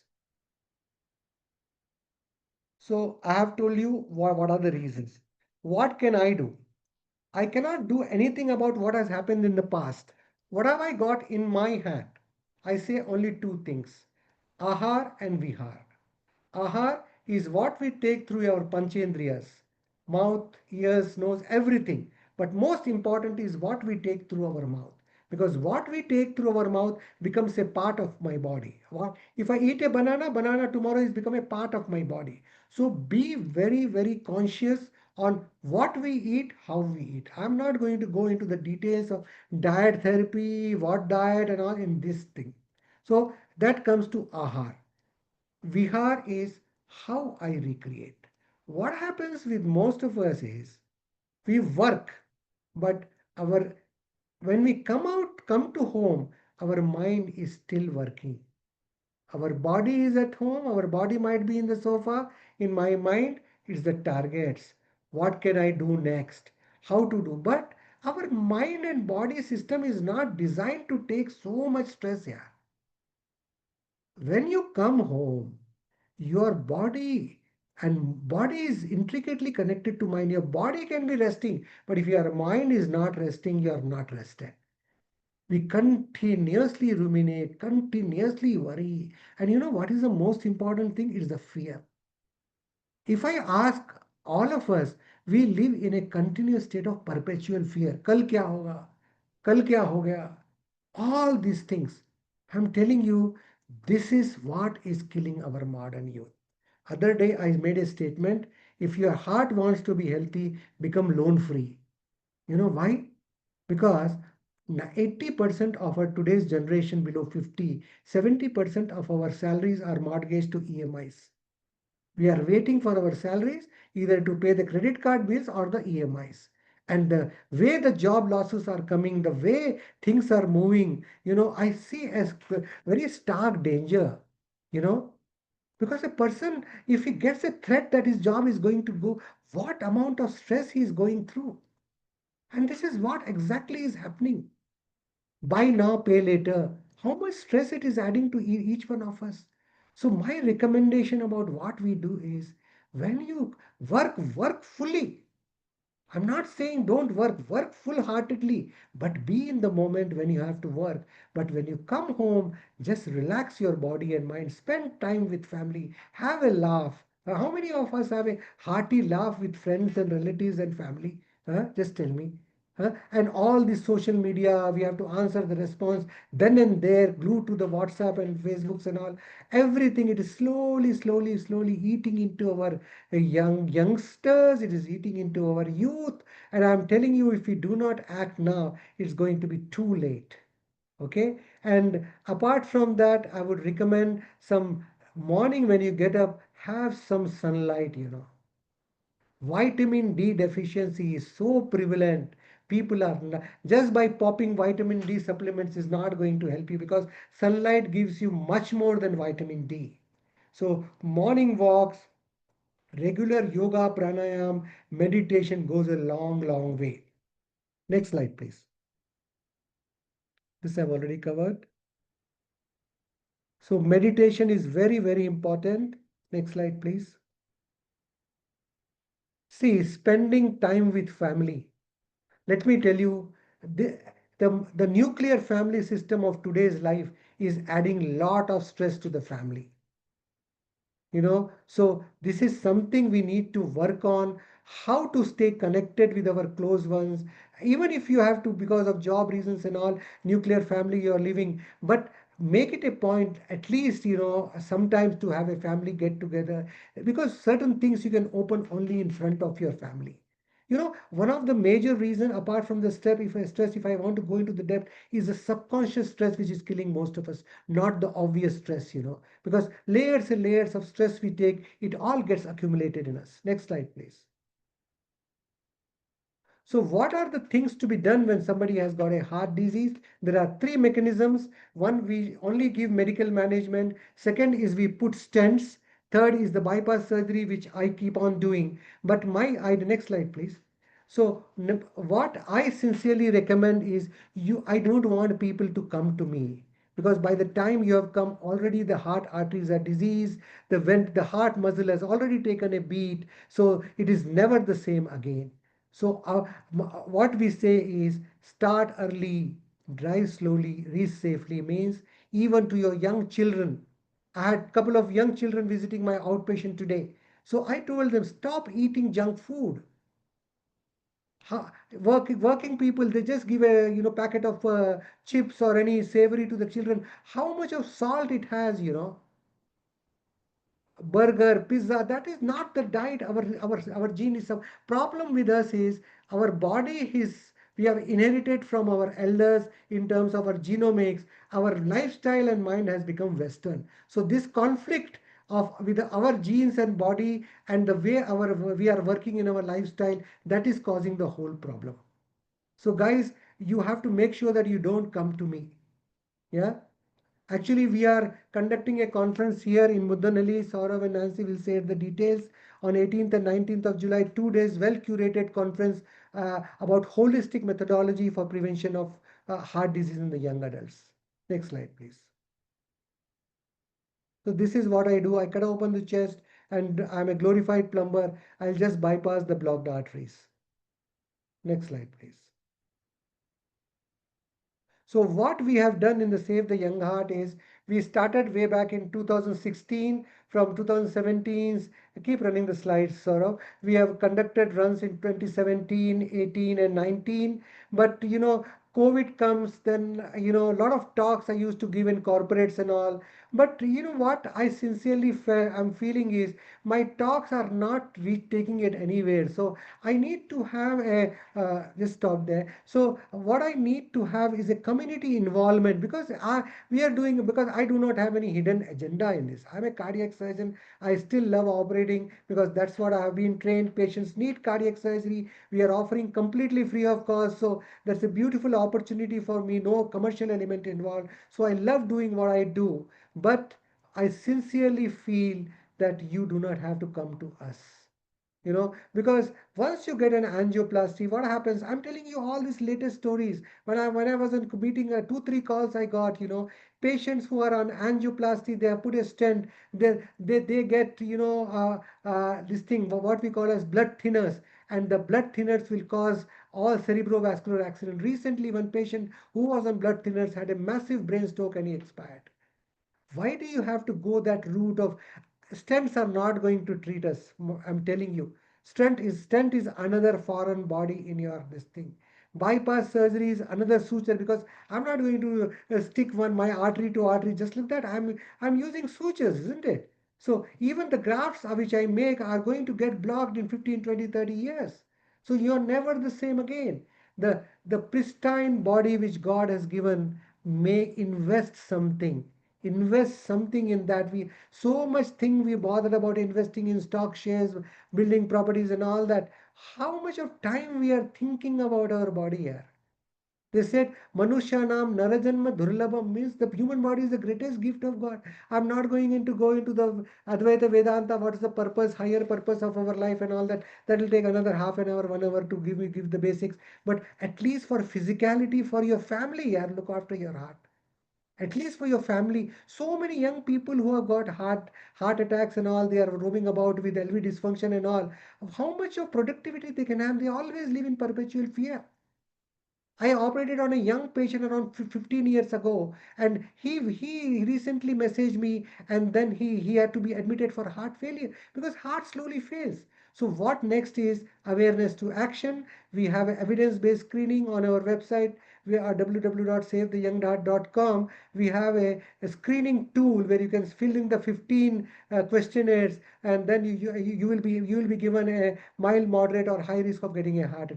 So I have told you what are the reasons. What can I do? I cannot do anything about what has happened in the past. What have I got in my hand? I say only two things, ahar and vihar. Ahar is what we take through our panchendriyas, mouth, ears, nose, everything. But most important is what we take through our mouth. Because what we take through our mouth becomes a part of my body. If I eat a banana, banana tomorrow is become a part of my body. So be very, very conscious on what we eat, how we eat. I'm not going to go into the details of diet therapy, what diet and all in this thing. So that comes to ahar. Vihar is how I recreate. What happens with most of us is we work, but our when we come to home, our mind is still working. Our body is at home, our body might be in the sofa. In my mind, it's the targets. What can I do next? How to do? But our mind and body system is not designed to take so much stress here. When you come home, your body is intricately connected to mind. Your body can be resting, but if your mind is not resting, you are not rested. We continuously ruminate, continuously worry. And you know what is the most important thing? Is the fear. If I ask all of us, we live in a continuous state of perpetual fear. Kal kya hoga? Kal kya ho gaya? All these things. I'm telling you, this is what is killing our modern youth. Other day I made a statement, if your heart wants to be healthy, become loan free. You know why? Because 80% of our today's generation below 50, 70% of our salaries are mortgaged to EMIs. We are waiting for our salaries either to pay the credit card bills or the EMIs. And the way the job losses are coming, the way things are moving, I see as very stark danger, you know, because a person, if he gets a threat that his job is going to go, what amount of stress he is going through. And this is what exactly is happening. Buy now, pay later. How much stress it is adding to each one of us. So my recommendation about what we do is when you work fully. I'm not saying don't work full-heartedly, but be in the moment when you have to work. But when you come home, just relax your body and mind, spend time with family, have a laugh. How many of us have a hearty laugh with friends and relatives and family? Just tell me. And all this social media, we have to answer the response then and there, glued to the WhatsApp and Facebooks and all. Everything, it is slowly eating into our youngsters, it is eating into our youth. And I'm telling you, if we do not act now, it's going to be too late. Okay. And apart from that, I would recommend some morning when you get up, have some sunlight. Vitamin D deficiency is so prevalent. People are just by popping vitamin D supplements is not going to help you, because sunlight gives you much more than vitamin D. So morning walks, regular yoga, pranayam, meditation goes a long way. Next slide, please. This I've already covered. So meditation is very important. Next slide, please. See, spending time with family. Let me tell you, the nuclear family system of today's life is adding lot of stress to the family. So this is something we need to work on, how to stay connected with our close ones, even if you have to, because of job reasons and all, nuclear family you're living, but make it a point at least, sometimes to have a family get together, because certain things you can open only in front of your family. One of the major reason, apart from the if I want to go into the depth, is the subconscious stress which is killing most of us, not the obvious stress, because layers and layers of stress we take, it all gets accumulated in us. Next slide, please. So what are the things to be done when somebody has got a heart disease? There are three mechanisms. One, we only give medical management. Second is we put stents. Third is the bypass surgery, which I keep on doing. But the next slide, please. So what I sincerely recommend is I don't want people to come to me, because by the time you have come, already the heart arteries are diseased, the heart muscle has already taken a beat, so it is never the same again. So what we say is start early, drive slowly, reach safely, means even to your young children. I had a couple of young children visiting my outpatient today. So I told them, stop eating junk food. Working people, they just give a packet of chips or any savory to the children. How much of salt it has, burger, pizza, that is not the diet. Our gene is some problem with us is our body is, we have inherited from our elders in terms of our genomics. Our lifestyle and mind has become Western. So this conflict of with our genes and body and the way we are working in our lifestyle, that is causing the whole problem. So guys, you have to make sure that you don't come to me. Yeah. Actually, we are conducting a conference here in Mudanali. Saurav and Nancy will share the details on 18th and 19th of July, 2 days, well-curated conference about holistic methodology for prevention of heart disease in the young adults. Next slide, please. So this is what I do. I cut open the chest and I'm a glorified plumber. I'll just bypass the blocked arteries. Next slide, please. So what we have done in the Save the Young Heart is we started way back in 2016. From 2017, keep running the slides, Saurav. We have conducted runs in 2017, 18 and 19. But COVID comes, then a lot of talks I used to give in corporates and all. But what I sincerely I'm feeling is my talks are not taking it anywhere. So I need to have a just stop there. So what I need to have is a community involvement, because we are doing, because I do not have any hidden agenda in this. I'm a cardiac surgeon. I still love operating because that's what I have been trained. Patients need cardiac surgery. We are offering completely free of cost. So that's a beautiful opportunity for me. No commercial element involved. So I love doing what I do. But I sincerely feel that you do not have to come to us. Because once you get an angioplasty, what happens? I'm telling you all these latest stories. When I was in meeting, 2-3 calls I got, patients who are on angioplasty, they have put a stent, they get, this thing, what we call as blood thinners, and the blood thinners will cause all cerebrovascular accident. Recently, one patient who was on blood thinners had a massive brain stroke and he expired. Why do you have to go that route of stents are not going to treat us? I'm telling you, stent is another foreign body in your this thing. Bypass surgery is another suture, because I'm not going to stick my artery to artery just like that. I'm using sutures, isn't it? So even the grafts which I make are going to get blocked in 15, 20, 30 years. So you're never the same again. The pristine body which God has given, may invest something in that. We so much thing we bothered about investing in stock shares, building properties and all that. How much of time we are thinking about our body here? They said Manushyanam Narajanma Durlabham, means the human body is the greatest gift of God. I'm not going go into the Advaita Vedanta, what is the purpose, higher purpose of our life and all that. That will take another half an hour, 1 hour to give the basics. But at least for physicality, for your family, look after your heart. At least for your family. So many young people who have got heart attacks and all, they are roaming about with LV dysfunction and all. How much of productivity they can have? They always live in perpetual fear. I operated on a young patient around 15 years ago, and he recently messaged me, and then he had to be admitted for heart failure because heart slowly fails. So what next is awareness to action. We have evidence-based screening on our website. We are www.savetheyoungheart.com. We have a screening tool where you can fill in the 15 questionnaires, and then you will be given a mild, moderate, or high risk of getting a heart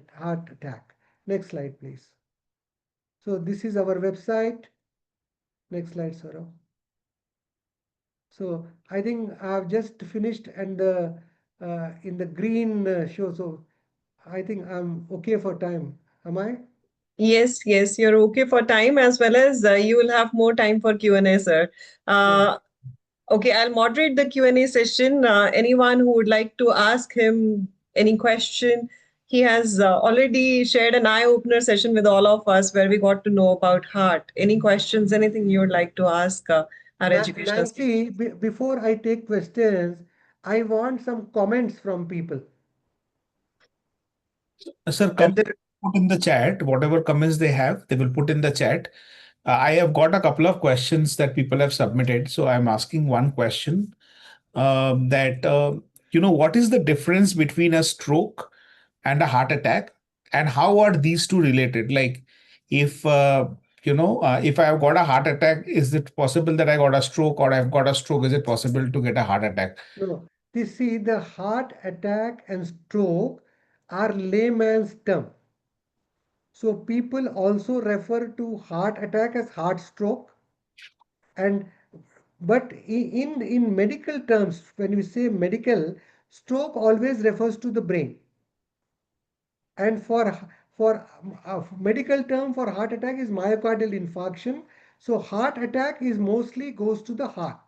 attack. Next slide, please. So this is our website. Next slide, Saurav. So I think I've just finished, and in the green show. So I think I'm okay for time. Am I? Yes, yes, you're okay for time as well as you will have more time for Q&A, sir. Yeah. Okay, I'll moderate the Q&A session. Anyone who would like to ask him any question, he has already shared an eye-opener session with all of us where we got to know about heart. Any questions, anything you would like to ask our educational speaker? Nancy, before I take questions, I want some comments from people. Sir, comments put in the chat. Whatever comments they have, they will put in the chat. I have got a couple of questions that people have submitted. So I'm asking one question that, what is the difference between a stroke and a heart attack? And how are these two related? Like, if I have got a heart attack, is it possible that I got a stroke, or I've got a stroke? Is it possible to get a heart attack? No. See, the heart attack and stroke are layman's term. So people also refer to heart attack as heart stroke. And but in medical terms, when we say medical, stroke always refers to the brain. And for medical term for heart attack is myocardial infarction. So heart attack is mostly goes to the heart.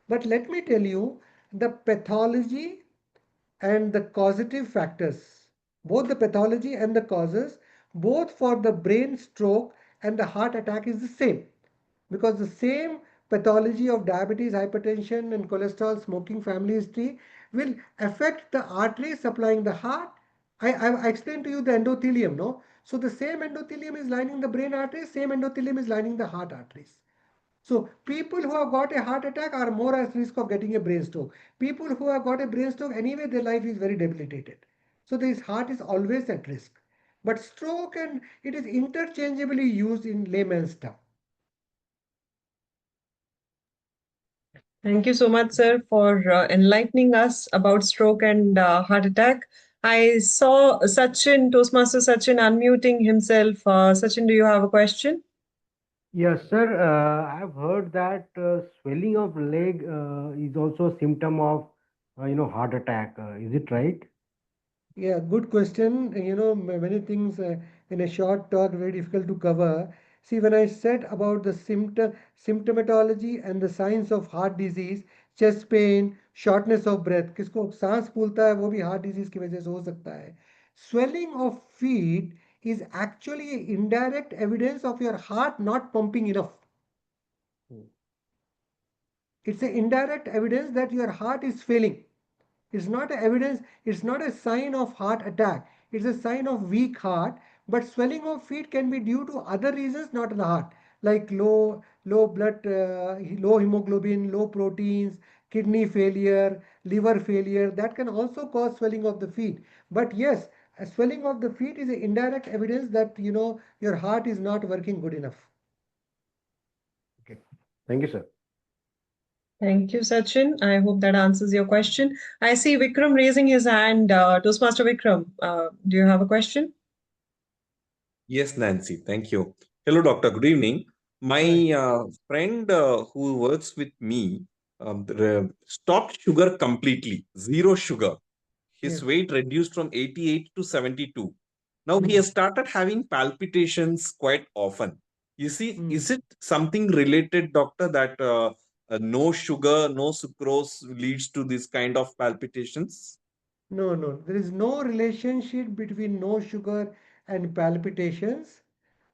But let me tell you, the pathology and the causative factors, both the pathology and the causes, both for the brain stroke and the heart attack is the same, because the same pathology of diabetes, hypertension and cholesterol, smoking, family history will affect the arteries supplying the heart. I explained to you the endothelium, no? So the same endothelium is lining the brain arteries, same endothelium is lining the heart arteries. So people who have got a heart attack are more at risk of getting a brain stroke. People who have got a brain stroke, anyway, their life is very debilitated. So this heart is always at risk. But stroke and it is interchangeably used in layman's term. Thank you so much, sir, for enlightening us about stroke and heart attack. I saw Sachin, Toastmaster Sachin, unmuting himself. Sachin, do you have a question? Yes, sir. I've heard that swelling of leg is also a symptom of, heart attack. Is it right? Yeah, good question. Many things in a short talk, very difficult to cover. See, when I said about the symptomatology and the signs of heart disease, chest pain, shortness of breath, किसको सांस फूलता है वो भी heart disease की वजह से हो सकता है. Swelling of feet is actually indirect evidence of your heart not pumping enough. It's an indirect evidence that your heart is failing. It's not evidence, it's not a sign of heart attack. It's a sign of weak heart. But swelling of feet can be due to other reasons, not the heart, like low blood, low hemoglobin, low proteins, kidney failure, liver failure. That can also cause swelling of the feet. But yes, a swelling of the feet is an indirect evidence that your heart is not working good enough. Okay. Thank you, sir. Thank you, Sachin. I hope that answers your question. I see Vikram raising his hand. Toastmaster Vikram, do you have a question? Yes, Nancy. Thank you. Hello, doctor. Good evening. My friend who works with me stopped sugar completely, zero sugar. His Yes. weight reduced from 88 to 72. Now he has started having palpitations quite often. You see, is it something related, doctor, that no sugar, no sucrose leads to this kind of palpitations? No, no, there is no relationship between no sugar and palpitations.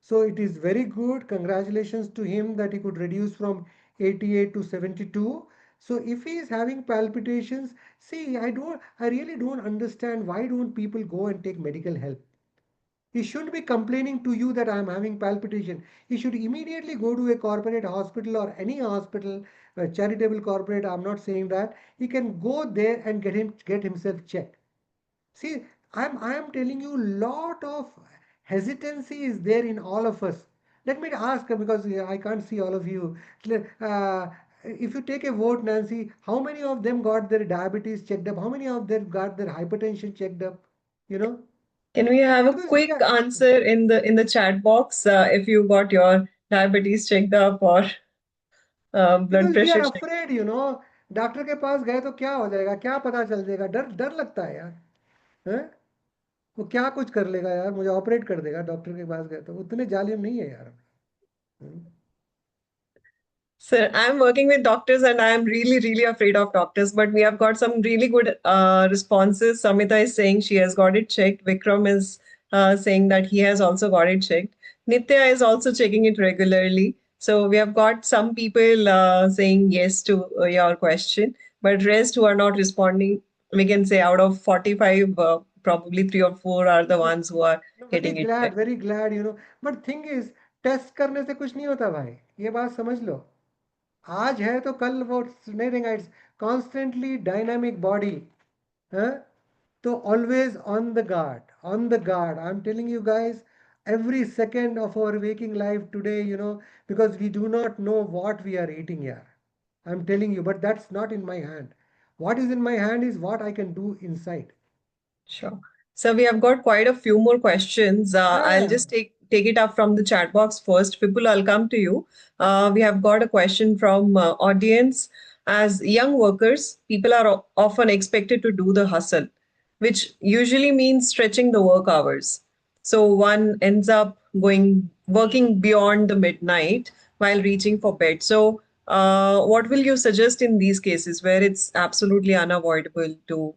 So it is very good. Congratulations to him that he could reduce from 88 to 72. So if he is having palpitations, see, I really don't understand why don't people go and take medical help. He shouldn't be complaining to you that I'm having palpitation. He should immediately go to a corporate hospital or any hospital, a charitable corporate. I'm not saying that. He can go there and get himself checked. See, I am telling you, lot of hesitancy is there in all of us. Let me ask, because I can't see all of you. If you take a vote, Nancy, how many of them got their diabetes checked up? How many of them got their hypertension checked up? Can we have a quick answer in the chat box if you got your diabetes checked up or blood Because we pressure are checked? afraid, doctor के पास गए तो क्या हो जाएगा, क्या पता चल जाएगा, डर डर लगता है यार. हैं? वो क्या कुछ कर लेगा यार, मुझे ऑपरेट कर देगा, डॉक्टर के पास गया तो उतने जालिम नहीं है यार। Sir, I'm working with doctors and I'm really, really afraid of doctors, but we have got some really good responses. Samita is saying she has got it checked. Vikram is saying that he has also got it checked. Nitya is also checking it regularly. So we have got some people saying yes to your question, but rest who are not responding, we can say out of 45, probably 3 or 4 are the ones who are getting it checked. very glad, you know. But thing is, test करने से कुछ नहीं होता भाई, ये बात समझ लो। आज है तो कल वो नहीं रहेगा। इट्स कॉन्स्टेंटली डायनामिक बॉडी है, तो always on the guard, on the guard. I am telling you guys, every second of our waking life today, you know, because we do not know what we are eating here. I'm telling you, but that's not in my hand. What is in my hand is what I can do inside. Sure. So we have got quite a few more questions. I'll just take it up from the chat box first. Vipul, I'll come to you. We have got a question from audience. As young workers, people are often expected to do the hustle, which usually means stretching the work hours. So one ends up working beyond the midnight while reaching for bed. So what will you suggest in these cases where it's absolutely unavoidable to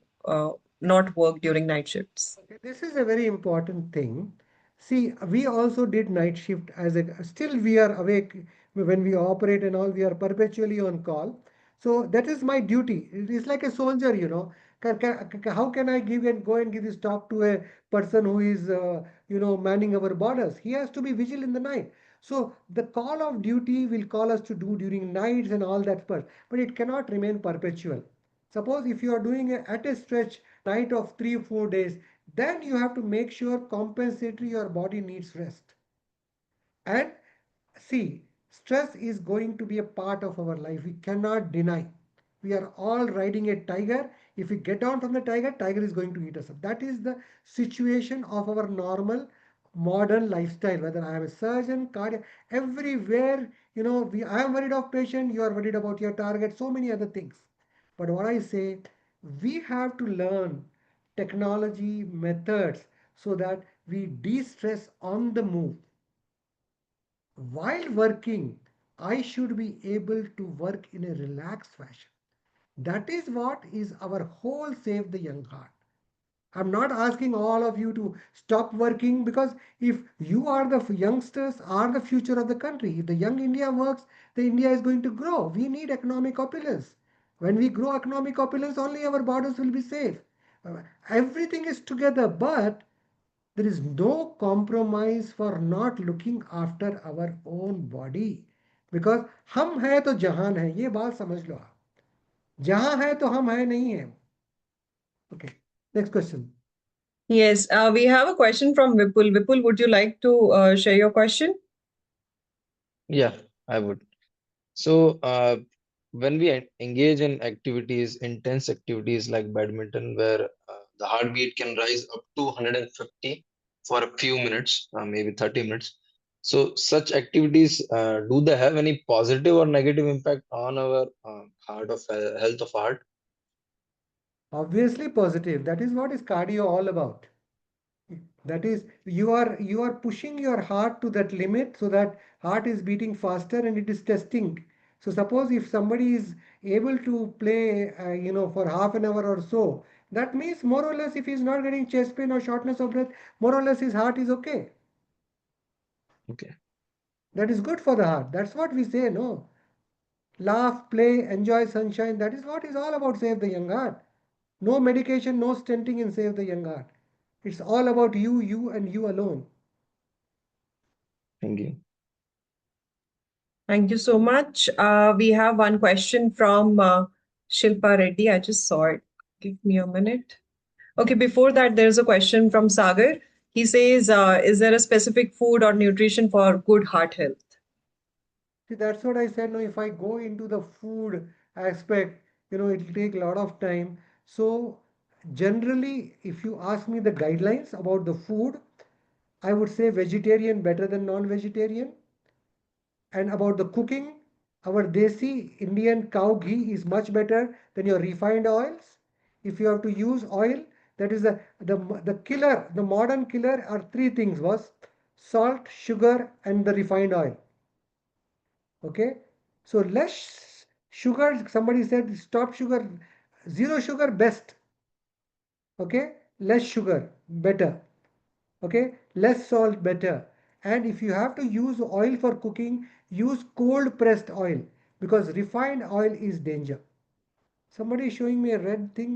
not work during night shifts? Okay, this is a very important thing. See, we also did night shift as a, still we are awake when we operate and all, we are perpetually on call. So that is my duty. It is like a soldier, you know. How can I give and go and give this talk to a person who is, you know, manning our borders? He has to be vigilant in the night. So the call of duty will call us to do during nights and all that part, but it cannot remain perpetual. Suppose if you are doing at a stretch night of 3 or 4 days, then you have to make sure compensatory your body needs rest. And see, stress is going to be a part of our life. We cannot deny. We are all riding a tiger. If we get down from the tiger, tiger is going to eat us up. That is the situation of our normal modern lifestyle. Whether I am a surgeon, cardiac, everywhere, you know, I am worried of patient, you are worried about your target, so many other things. But what I say, we have to learn technology methods so that we de-stress on the move. While working, I should be able to work in a relaxed fashion. That is what is our whole Save the Young Heart. I'm not asking all of you to stop working, because if you are the youngsters are the future of the country. If the young India works, the India is going to grow. We need economic opulence. When we grow economic opulence, only our borders will be safe. Everything is together, but there is no compromise for not looking after our own body. Because हम है तो जहान है, ये बात समझ लो आप। जहां है तो हम है नहीं है। Okay, next question. Yes, we have a question from Vipul. Vipul, would you like to share your question? Yeah, I would. So, when we engage in activities, intense activities like badminton, where the heartbeat can rise up to 150 for a few minutes, maybe 30 minutes. So, such activities, do they have any positive or negative impact on our health of heart? Obviously positive. That is what is cardio all about. That is, you are pushing your heart to that limit so that heart is beating faster and it is testing. So suppose if somebody is able to play, you know, for half an hour or so, that means more or less if he's not getting chest pain or shortness of breath, more or less his heart is okay. Okay. That is good for the heart. That's what we say, no? Laugh, play, enjoy sunshine. That is what is all about Save the Young Heart. No medication, no stenting in Save the Young Heart. It's all about you, you, and you alone. Thank you. Thank you so much. We have one question from Shilpa Reddy. I just saw it. Give me a minute. Okay, before that, there's a question from Sagar. He says, is there a specific food or nutrition for good heart health? See, that's what I said. No, if I go into the food aspect, you know, it'll take a lot of time. So, generally, if you ask me the guidelines about the food, I would say vegetarian better than non-vegetarian. And about the cooking, our desi Indian cow ghee is much better than your refined oils. If you have to use oil, That is the killer, the modern killer are three things: was salt, sugar, and the refined oil. Okay, so less sugar. Somebody said stop sugar, zero sugar best. Okay, less sugar better. Okay, less salt better. And if you have to use oil for cooking, use cold pressed oil, because refined oil is danger. Somebody is showing me a red thing.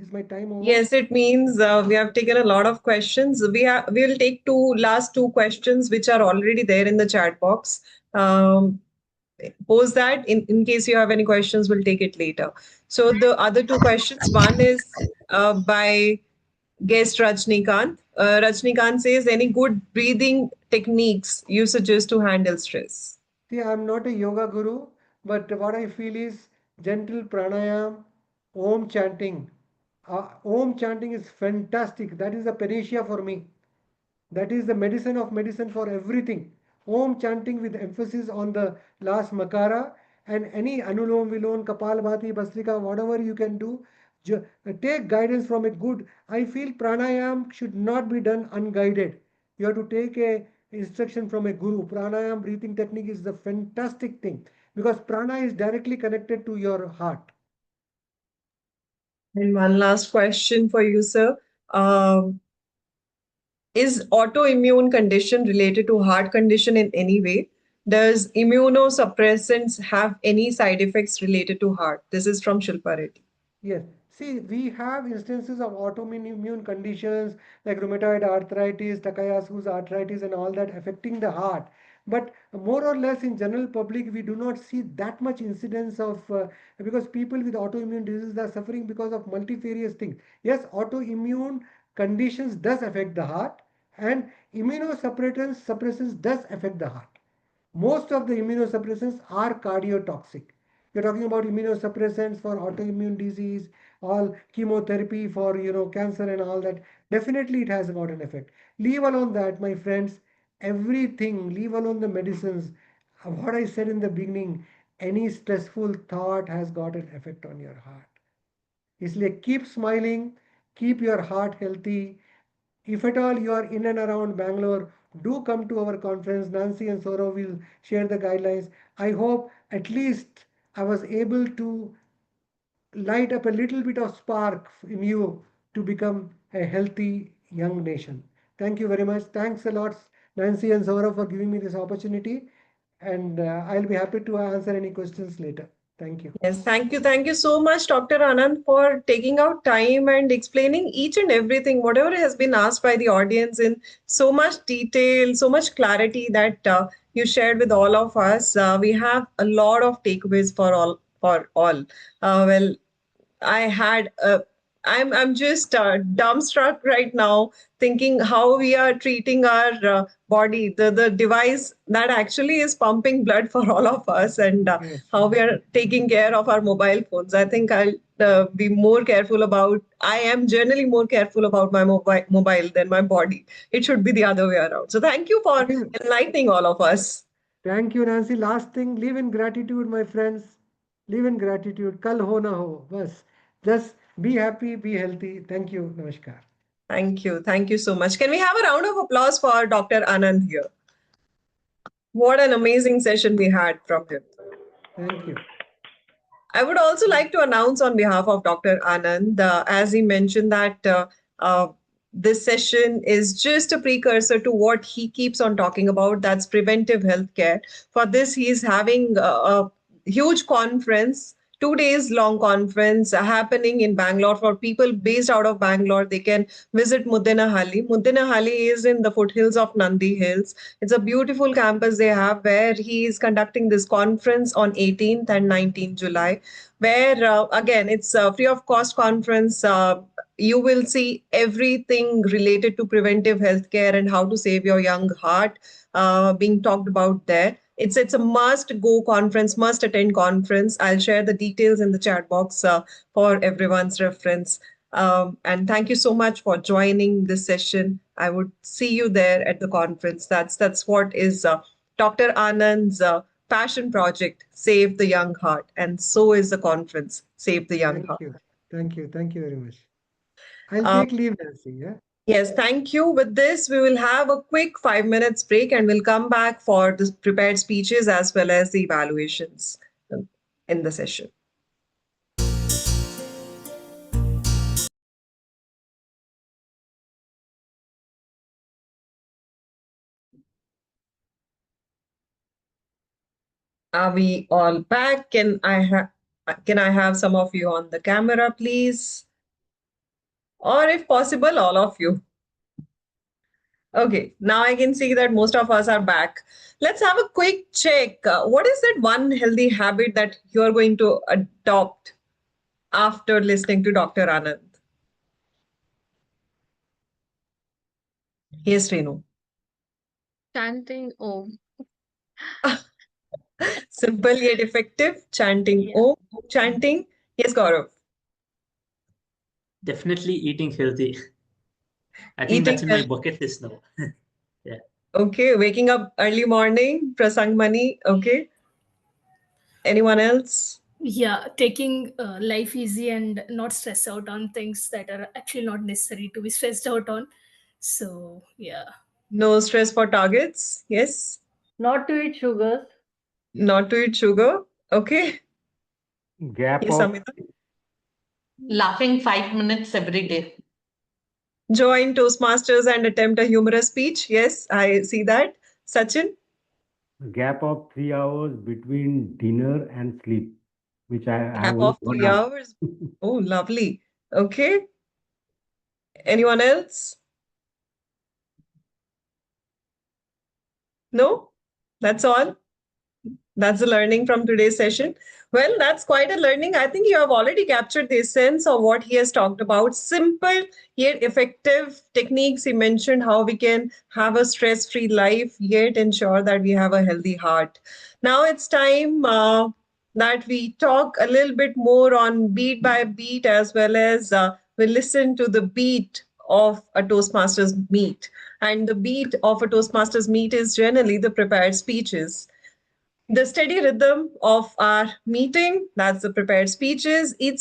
Is my time over? Yes, it means we have taken a lot of questions. We will take last two questions which are already there in the chat box. Pose that in case you have any questions, we'll take it later. So the other two questions, one is by guest Rajnikant. Rajnikant says, any good breathing techniques you suggest to handle stress? See, I'm not a yoga guru, but what I feel is gentle pranayam, om chanting. Om chanting is fantastic. That is the panacea for me. That is the medicine of medicine for everything. Om chanting with emphasis on the last makara, and any anulom vilom, kapalbhati, basrika, whatever you can do, take guidance from it. Good. I feel pranayam should not be done unguided. You have to take a instruction from a guru. Pranayam breathing technique is the fantastic thing, because prana is directly connected to your heart. And one last question for you, sir. Is autoimmune condition related to heart condition in any way? Does immunosuppressants have any side effects related to heart? This is from Shilpa Reddy. Yes. See, we have instances of autoimmune conditions like rheumatoid arthritis, Takayasu's arthritis, and all that affecting the heart. But more or less in general public, we do not see that much incidence of because people with autoimmune diseases are suffering because of multifarious things. Yes, autoimmune conditions does affect the heart, and immunosuppressants does affect the heart. Most of the immunosuppressants are cardiotoxic. You're talking about immunosuppressants for autoimmune disease, all chemotherapy for cancer and all that. Definitely it has got an effect. Leave alone that, my friends, everything, leave alone the medicines. What I said in the beginning, any stressful thought has got an effect on your heart. इसलिए keep smiling, keep your heart healthy. If at all you are in and around Bangalore, do come to our conference. Nancy and Saurav will share the guidelines. I hope at least I was able to light up a little bit of spark in you to become a healthy young nation. Thank you very much. Thanks a lot, Nancy and Saurav, for giving me this opportunity. And I'll be happy to answer any questions later. Thank you. Yes, thank you. Thank you so much, Dr. Anand, for taking out time and explaining each and everything, whatever has been asked by the audience in so much detail, so much clarity that you shared with all of us. We have a lot of takeaways for all. Well, I had I'm just dumbstruck right now, thinking how we are treating our body, the device that actually is pumping blood for all of us, and Yes. how we are taking care of our mobile phones. I think I'll be more careful about. I am generally more careful about my mobile than my body. It should be the other way around. So thank you for enlightening all of us. Thank you, Nancy. Last thing, live in gratitude, my friends. Live in gratitude. Kal ho na ho. Bas. Just be happy, be healthy. Thank you. Namaskar. Thank you. Thank you so much. Can we have a round of applause for Dr. Anand here? What an amazing session we had from him. Thank you. I would also like to announce on behalf of Dr. Anand, as he mentioned that this session is just a precursor to what he keeps on talking about, that's preventive healthcare. For this, he is having a huge conference, 2 days long conference happening in Bangalore. For people based out of Bangalore, they can visit Muddinahalli. Muddinahalli is in the foothills of Nandi Hills. It's a beautiful campus they have, where he is conducting this conference on 18th and 19th July, where again, it's a free of cost conference. You will see everything related to preventive healthcare and how to save your young heart being talked about there. It's a must go conference, must attend conference. I'll share the details in the chat box for everyone's reference. And thank you so much for joining this session. I would see you there at the conference. That's what is Dr. Anand's passion project, Save the Young Heart. And so is the conference, Save the Young Thank Heart. you. Thank you. Thank you very much. I'll Uh, take leave, Nancy. Yeah. yes, thank you. With this, we will have a quick 5 minutes break and we'll come back for the prepared speeches as well as the evaluations in the session. Are we all back? Can I have some of you on the camera, please? Or if possible, all of you. Okay, now I can see that most of us are back. Let's have a quick check. What is that one healthy habit that you're going to adopt after listening to Dr. Anand? Yes, Renu. Chanting Om. Simple yet effective. Chanting Yeah. Om. Chanting. Yes, Gaurav. Definitely eating healthy. I think Eating that's in my healthy. bucket list now. Yeah. Okay, waking up early morning. Prasang money. Okay. Anyone else? Yeah, taking life easy and not stress out on things that are actually not necessary to be stressed out on. So, yeah. No stress for targets. Yes. Not to eat sugars. Not to eat sugar. Okay. Gap Yes, of Amita. Laughing 5 minutes every day. Join Toastmasters and attempt a humorous speech. Yes, I see that. Sachin. gap of 3 hours between dinner and sleep, which I have Gap only of 1 three hour. hours. Oh, lovely. Okay. Anyone else? No? That's all. That's the learning from today's session. Well, that's quite a learning. I think you have already captured the essence of what he has talked about. Simple yet effective techniques. He mentioned how we can have a stress free life, yet ensure that we have a healthy heart. Now it's time that we talk a little bit more on beat by beat, as well as we listen to the beat of a Toastmasters meet. And the beat of a Toastmasters meet is generally the prepared speeches. The steady rhythm of our meeting, that's the prepared speeches. Each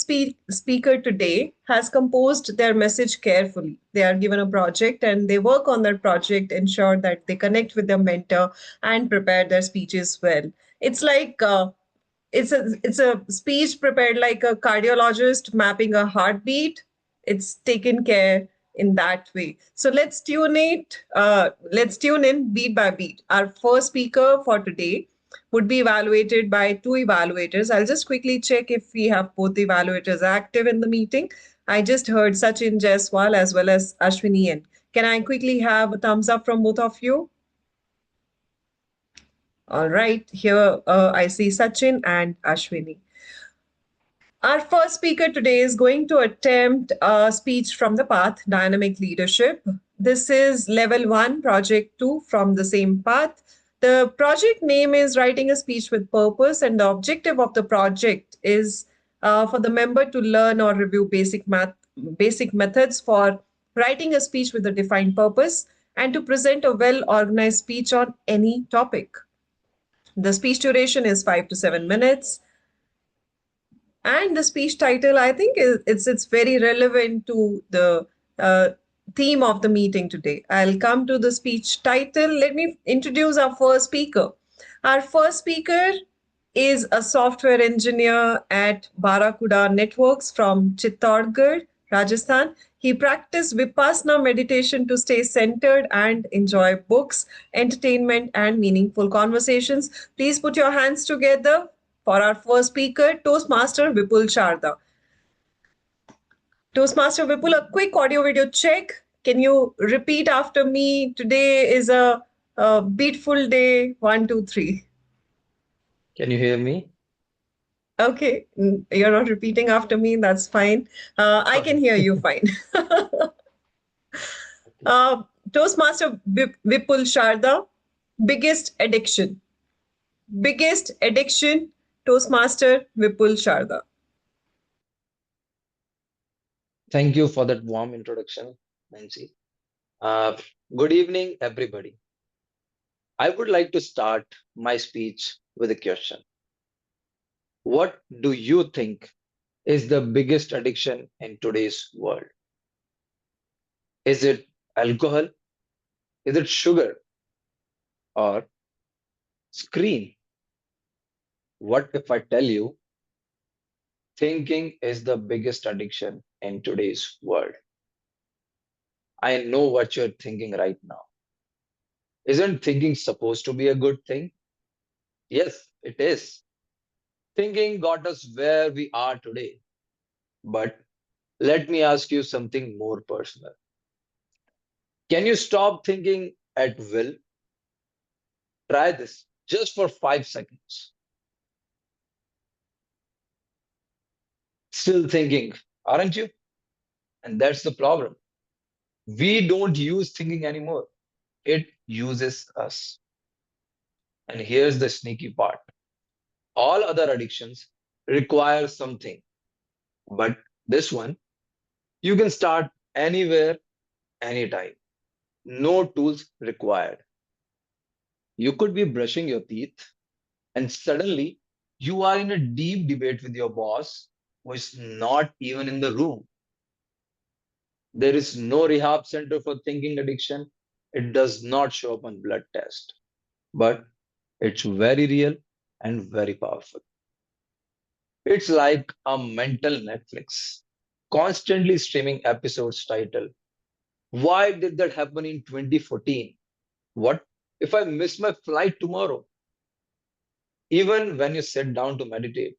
speaker today has composed their message carefully. They are given a project and they work on that project, ensure that they connect with their mentor and prepare their speeches well. It's like it's a speech prepared like a cardiologist mapping a heartbeat. It's taken care in that way. So let's tune in beat by beat. Our first speaker for today would be evaluated by two evaluators. I'll just quickly check if we have both the evaluators active in the meeting. I just heard Sachin Jaiswal as well as Ashwini N. Can I quickly have a thumbs up from both of you? All right, here I see Sachin and Ashwini. Our first speaker today is going to attempt a speech from the path, Dynamic Leadership. This is level 1, project 2 from the same path. The project name is Writing a Speech with Purpose, and the objective of the project is for the member to learn or review basic methods for writing a speech with a defined purpose and to present a well-organized speech on any topic. The speech duration is 5 to 7 minutes. And the speech title, I think, it's very relevant to the theme of the meeting today. I'll come to the speech title. Let me introduce our first speaker. Our first speaker is a software engineer at Barakuda Networks from Chittorgarh, Rajasthan. He practiced Vipassana meditation to stay centered and enjoy books, entertainment, and meaningful conversations. Please put your hands together for our first speaker, Toastmaster Vipul Sharda. Toastmaster Vipul, a quick audio video check. Can you repeat after me? Today is a beatful day. 1, 2, 3. Can you hear me? Okay, you're not repeating after me. That's fine. I can hear you fine. Toastmaster Vipul Sharda, biggest addiction. Biggest addiction, Toastmaster Vipul Sharda. Thank you for that warm introduction, Nancy. Good evening, everybody. I would like to start my speech with a question. What do you think is the biggest addiction in today's world? Is it alcohol? Is it sugar or screen? What if I tell you thinking is the biggest addiction in today's world? I know what you're thinking right now. Isn't thinking supposed to be a good thing? Yes, it is. Thinking got us where we are today. But let me ask you something more personal. Can you stop thinking at will? Try this just for 5 seconds. Still thinking, aren't you? And that's the problem. We don't use thinking anymore, it uses us. And here's the sneaky part, all other addictions require something, but this one, you can start anywhere, anytime. No tools required. You could be brushing your teeth, and suddenly you are in a deep debate with your boss who is not even in the room. There is no rehab center for thinking addiction. It does not show up on blood test, but it's very real and very powerful. It's like a mental Netflix, constantly streaming episodes titled, Why did that happen in 2014? What if I miss my flight tomorrow? Even when you sit down to meditate,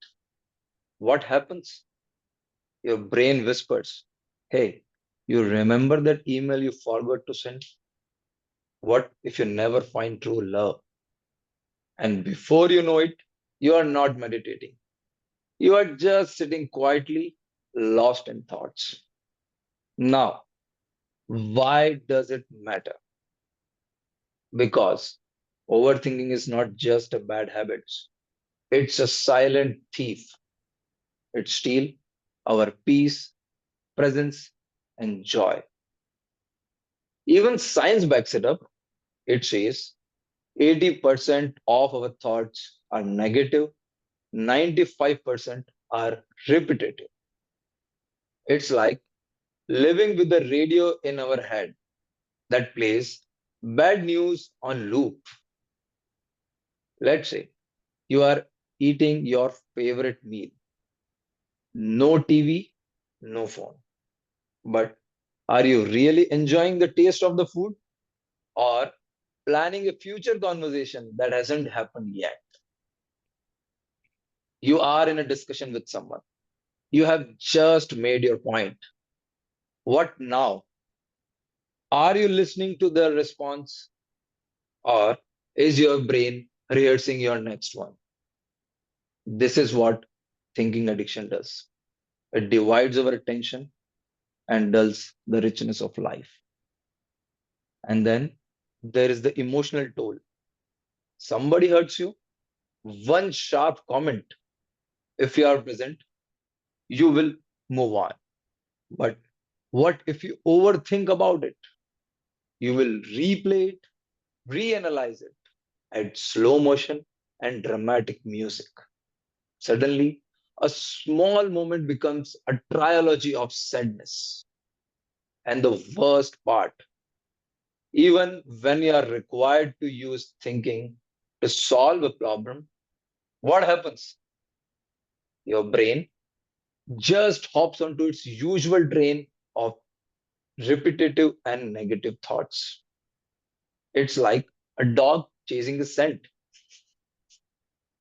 what happens? Your brain whispers, Hey, you remember that email you forgot to send? What if you never find true love? And before you know it, you are not meditating. You are just sitting quietly, lost in thoughts. Now, why does it matter? Because overthinking is not just a bad habit, it's a silent thief. It steals our peace, presence, and joy. Even science backs it up. It says 80% of our thoughts are negative, 95% are repetitive. It's like living with a radio in our head that plays bad news on loop. Let's say you are eating your favorite meal, no TV, no phone. But are you really enjoying the taste of the food or planning a future conversation that hasn't happened yet? You are in a discussion with someone. You have just made your point. What now? Are you listening to their response or is your brain rehearsing your next one? This is what thinking addiction does. It divides our attention and dulls the richness of life. And then there is the emotional toll. Somebody hurts you, one sharp comment, if you are present, you will move on. But what if you overthink about it? You will replay it, reanalyze it at slow motion and dramatic music. Suddenly, a small moment becomes a trilogy of sadness. And the worst part, even when you are required to use thinking to solve a problem, what happens? Your brain just hops onto its usual train of repetitive and negative thoughts. It's like a dog chasing a scent.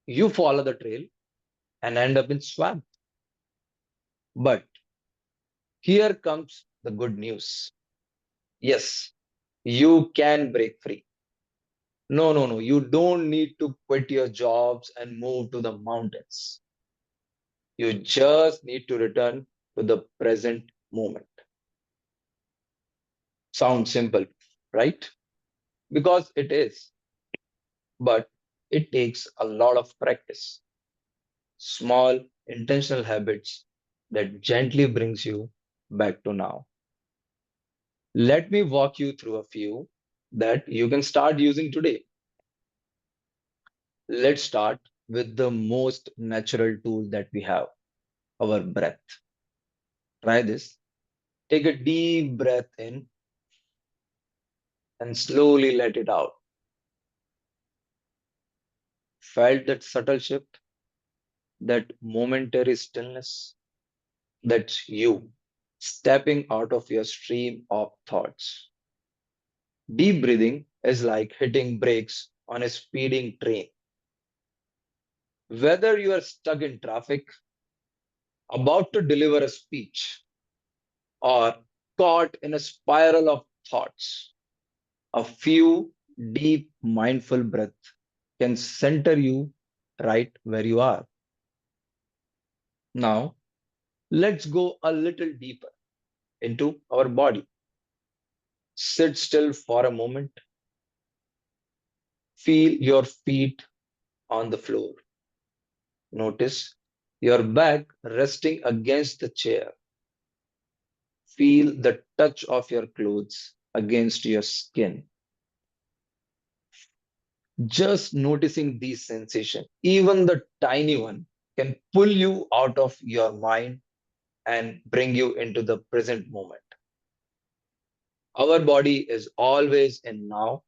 You follow the trail and end up in swamp. But here comes the good news. Yes, you can break free. No, no, no. You don't need to quit your jobs and move to the mountains. You just need to return to the present moment. Sounds simple, right? Because it is, but it takes a lot of practice. Small intentional habits that gently brings you back to now. Let me walk you through a few that you can start using today. Let's start with the most natural tool that we have, our breath. Try this. Take a deep breath in and slowly let it out. Felt that subtle shift, that momentary stillness. That's you stepping out of your stream of thoughts. Deep breathing is like hitting brakes on a speeding train. Whether you are stuck in traffic, about to deliver a speech, or caught in a spiral of thoughts, a few deep mindful breaths can center you right where you are. Now, let's go a little deeper into our body. Sit still for a moment. Feel your feet on the floor. Notice your back resting against the chair. Feel the touch of your clothes against your skin. Just noticing these sensations, even the tiny one, can pull you out of your mind and bring you into the present moment. Our body is always in now,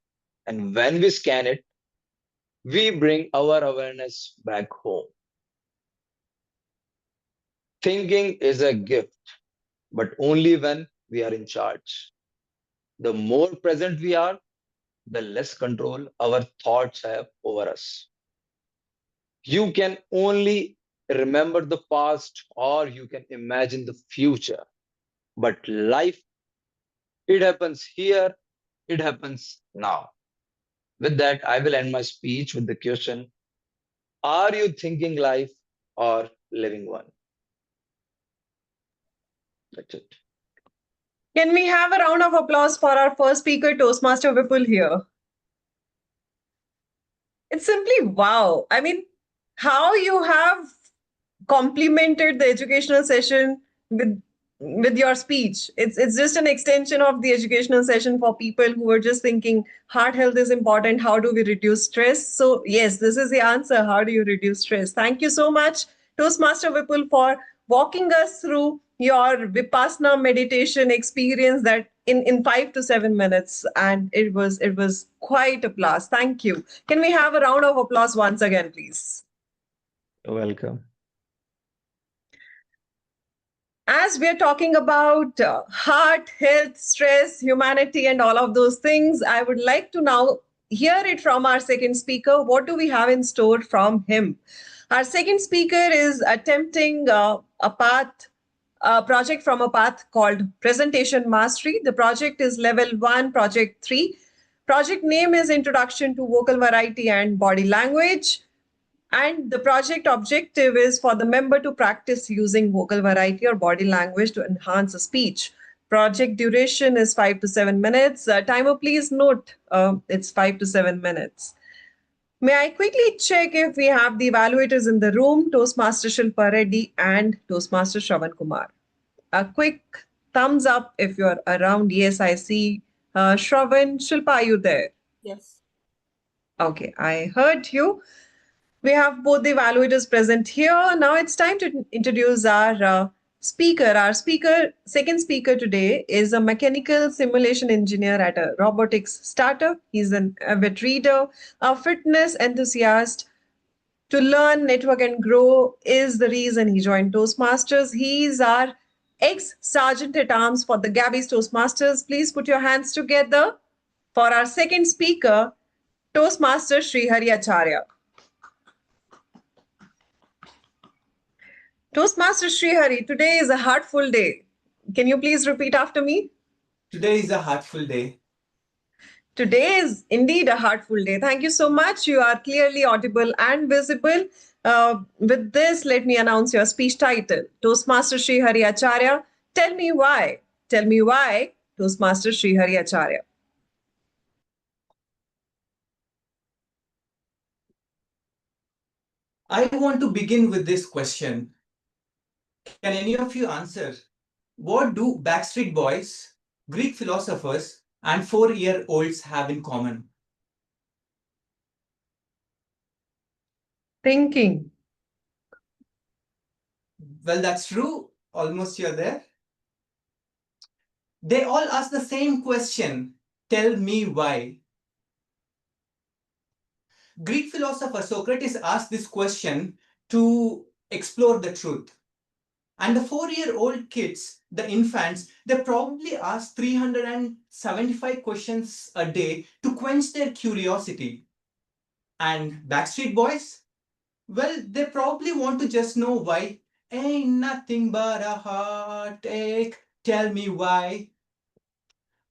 and when we scan it, we bring our awareness back home. Thinking is a gift, but only when we are in charge. The more present we are, the less control our thoughts have over us. You can only remember the past or you can imagine the future. But life, it happens here, it happens now. With that, I will end my speech with the question, are you thinking life or living one? That's it. Can we have a round of applause for our first speaker, Toastmaster Vipul here? It's simply wow. I mean, how you have complemented the educational session with your speech. It's just an extension of the educational session for people who are just thinking heart health is important. How do we reduce stress? So yes, this is the answer. How do you reduce stress? Thank you so much, Toastmaster Vipul, for walking us through your Vipassana meditation experience that in 5 to 7 minutes. And it was quite a blast. Thank you. Can we have a round of applause once again, please? You're welcome. As we're talking about heart, health, stress, humanity, and all of those things, I would like to now hear it from our second speaker. What do we have in store from him? Our second speaker is attempting a project from a path called Presentation Mastery. The project is level 1, project 3. Project name is Introduction to Vocal Variety and Body Language. And the project objective is for the member to practice using vocal variety or body language to enhance a speech. Project duration is 5 to 7 minutes. Timer, please note it's 5 to 7 minutes. May I quickly check if we have the evaluators in the room, Toastmaster Shilpa, Reddy, and Toastmaster Sravan Kumar. A quick thumbs up if you're around. Yes, I see. Sravan, Shilpa, are you there? Yes. Okay, I heard you. We have both the evaluators present here. Now it's time to introduce our speaker. Our second speaker today is a mechanical simulation engineer at a robotics startup. He's an avid reader, a fitness enthusiast. To learn, network, and grow is the reason he joined Toastmasters. He's our ex-sergeant at arms for the Gabbys Toastmasters. Please put your hands together for our second speaker, Toastmaster Sreehari Acharya. Toastmaster Sreehari, today is a heartful day. Can you please repeat after me? Today is a heartful day. Today is indeed a heartful day. Thank you so much. You are clearly audible and visible. With this, let me announce your speech title. Toastmaster Sreehari Acharya, tell me why. Tell me why, Toastmaster Sreehari Acharya. I want to begin with this question. Can any of you answer? What do Backstreet Boys, Greek philosophers, and 4-year-olds have in common? Thinking. Well, that's true. Almost you're there. They all ask the same question. tell me why. Greek philosopher Socrates asked this question to explore the truth. And the 4-year-old kids, the infants, they probably ask 375 questions a day to quench their curiosity. And Backstreet Boys? Well, they probably want to just know why. Ain't nothing but a heartache. Tell me why.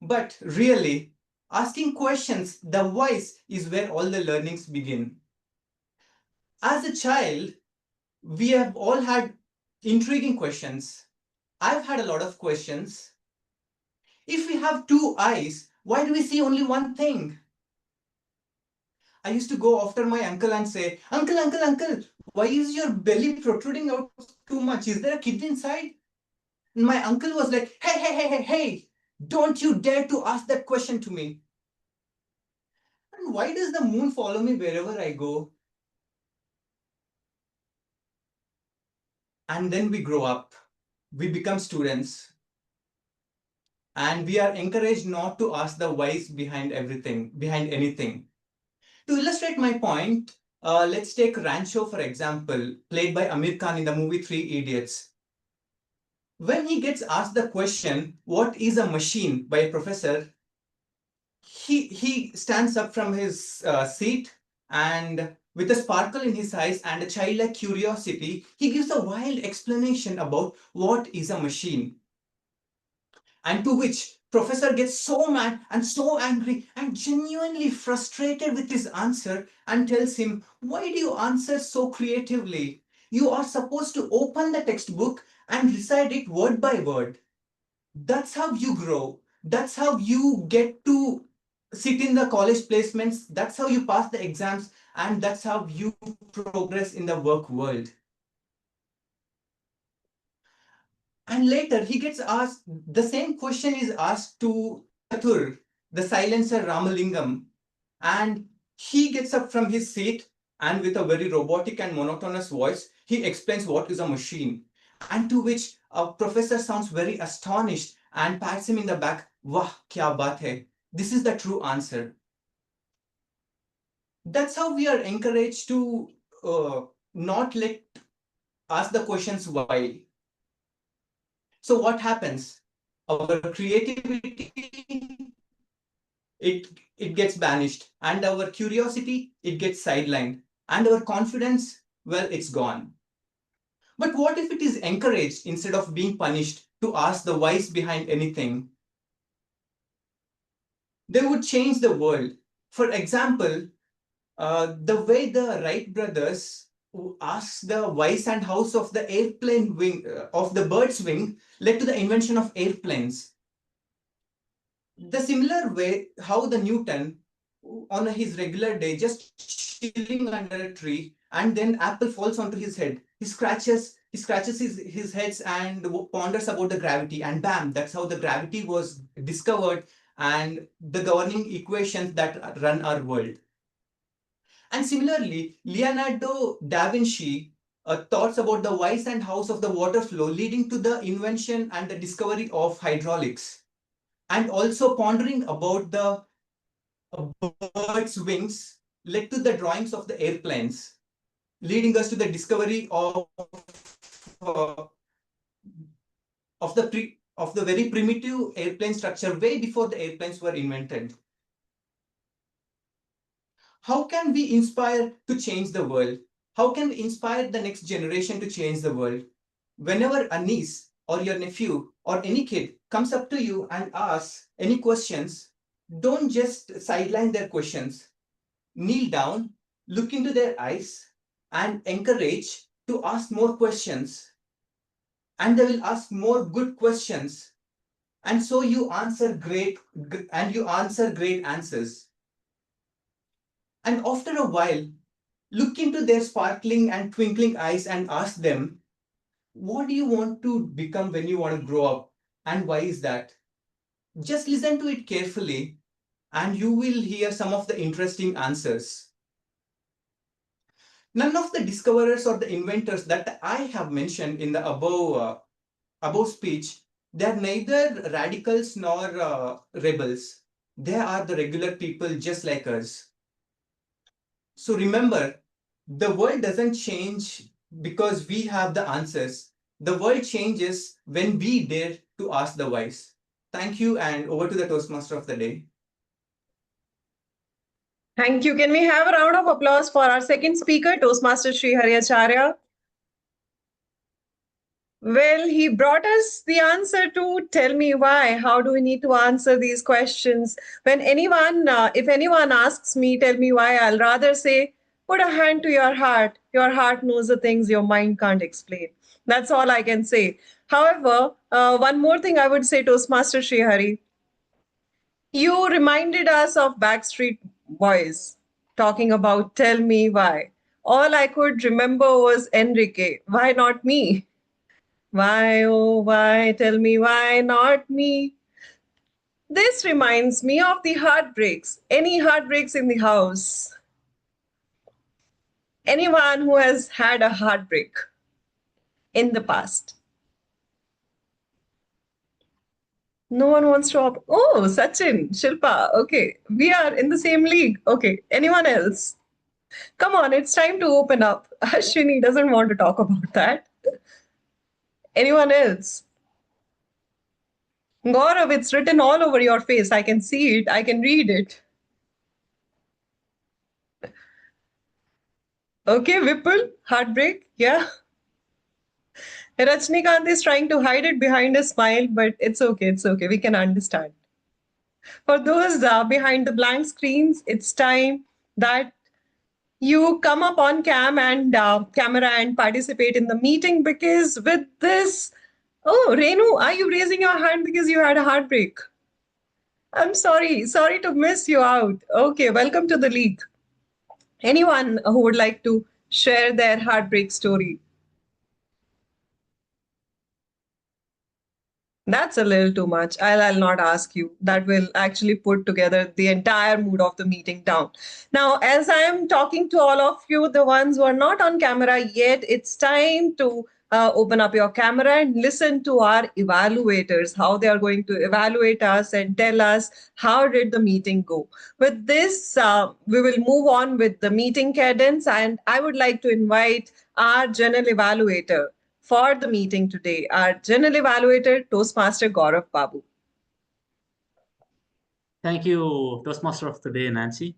But really, asking questions, the whys is where all the learnings begin. As a child, we have all had intriguing questions. I've had a lot of questions. If we have two eyes, why do we see only one thing? I used to go after my uncle and say, Uncle, uncle, uncle, why is your belly protruding out too much? Is there a kid inside? And my uncle was like, hey, hey, hey, hey, hey, don't you dare to ask that question to me. And why does the moon follow me wherever I go? And then we grow up, we become students, and we are encouraged not to ask the whys behind everything, behind anything. To illustrate my point, let's take Rancho, for example, played by Amir Khan in the movie Three Idiots. When he gets asked the question, what is a machine, by a professor, he stands up from his seat and with a sparkle in his eyes and a childlike curiosity, he gives a wild explanation about what is a machine. And to which professor gets so mad and so angry and genuinely frustrated with his answer and tells him, why do you answer so creatively? You are supposed to open the textbook and recite it word by word. That's how you grow. That's how you get to sit in the college placements. That's how you pass the exams. And that's how you progress in the work world. And later he gets asked, the same question is asked to Chatur, the silencer Ramalingam. And he gets up from his seat and with a very robotic and monotonous voice, he explains what is a machine. And to which a professor sounds very astonished and pats him in the back. Wah, kya baat hai. This is the true answer. That's how we are encouraged to not ask the questions why. So what happens? Our creativity, it gets banished, and our curiosity, it gets sidelined, and our confidence, well, it's gone. But what if it is encouraged instead of being punished to ask the whys behind anything? They would change the world. For example, the way the Wright brothers asked the whys and hows of the airplane wing, of the bird's wing, led to the invention of airplanes. The similar way how the Newton on his regular day just chilling under a tree and then apple falls onto his head. He scratches his heads and ponders about the gravity and bam, that's how the gravity was discovered and the governing equations that run our world. And similarly, Leonardo da Vinci thoughts about the whys and hows of the water flow leading to the invention and the discovery of hydraulics. And also pondering about the bird's wings led to the drawings of the airplanes, leading us to the discovery of the very primitive airplane structure way before the airplanes were invented. How can we inspire to change the world? How can we inspire the next generation to change the world? Whenever a niece or your nephew or any kid comes up to you and asks any questions, don't just sideline their questions. Kneel down, look into their eyes, and encourage to ask more questions. And they will ask more good questions. And so you answer great answers. And after a while, look into their sparkling and twinkling eyes and ask them, what do you want to become when you want to grow up? And why is that? Just listen to it carefully and you will hear some of the interesting answers. None of the discoverers or the inventors that I have mentioned in the above speech, they are neither radicals nor rebels. They are the regular people just like us. So remember, the world doesn't change because we have the answers. The world changes when we dare to ask the wise. Thank you, and over to the Toastmaster of the day. Thank you. Can we have a round of applause for our second speaker, Toastmaster Sreehari Acharya? Well, he brought us the answer to tell me why. How do we need to answer these questions? When anyone, if anyone asks me, tell me why, I'll rather say, put a hand to your heart. Your heart knows the things your mind can't explain. That's all I can say. However, one more thing I would say, Toastmaster Sreehari. You reminded us of Backstreet Boys talking about Tell Me Why. All I could remember was Enrique. Why not me? Why, oh, why, tell me why not me? This reminds me of the heartbreaks. Any heartbreaks in the house? Anyone who has had a heartbreak in the past? No one wants to op- Oh, Sachin, Shilpa. Okay, we are in the same league. Okay, anyone else? Come on, it's time to open up. Ashwini doesn't want to talk about that. Anyone else? Gaurav, it's written all over your face. I can see it. I can read it. Okay, Vipul, heartbreak. Yeah. Rajnikant is trying to hide it behind a smile, but it's okay. It's okay. We can understand. For those behind the blank screens, it's time that you come up on camera and participate in the meeting, because with this, oh, Renu, are you raising your hand because you had a heartbreak? I'm sorry to miss you out. Okay, welcome to the league. Anyone who would like to share their heartbreak story? That's a little too much. I'll not ask you. That will actually put together the entire mood of the meeting down. Now, as I am talking to all of you, the ones who are not on camera yet, it's time to open up your camera and listen to our evaluators, how they are going to evaluate us and tell us how did the meeting go. With this, we will move on with the meeting cadence, and I would like to invite our general evaluator for the meeting today, our general evaluator, Toastmaster Gaurav Babu. Thank you, Toastmaster of the day, Nancy.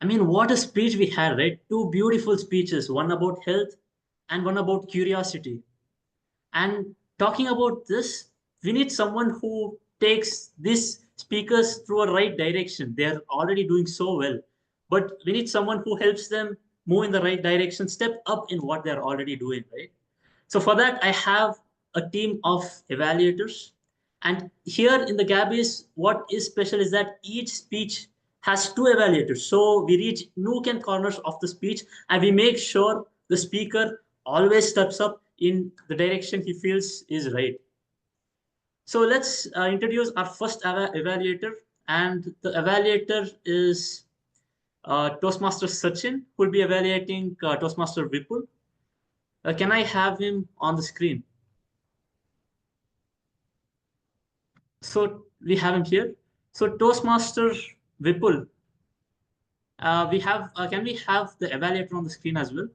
I mean, what a speech we had, right? Two beautiful speeches, one about health and one about curiosity. And talking about this, we need someone who takes these speakers through a right direction. They are already doing so well, but we need someone who helps them move in the right direction, step up in what they're already doing, right? So for that, I have a team of evaluators. And here in the Gabbys, what is special is that each speech has two evaluators. So we reach nook and corners of the speech, and we make sure the speaker always steps up in the direction he feels is right. So let's introduce our first evaluator. And the evaluator is Toastmaster Sachin, who will be evaluating Toastmaster Vipul. Can I have him on the screen? So we have him here. So Toastmaster Vipul, we have. Can we have the evaluator on the screen as well?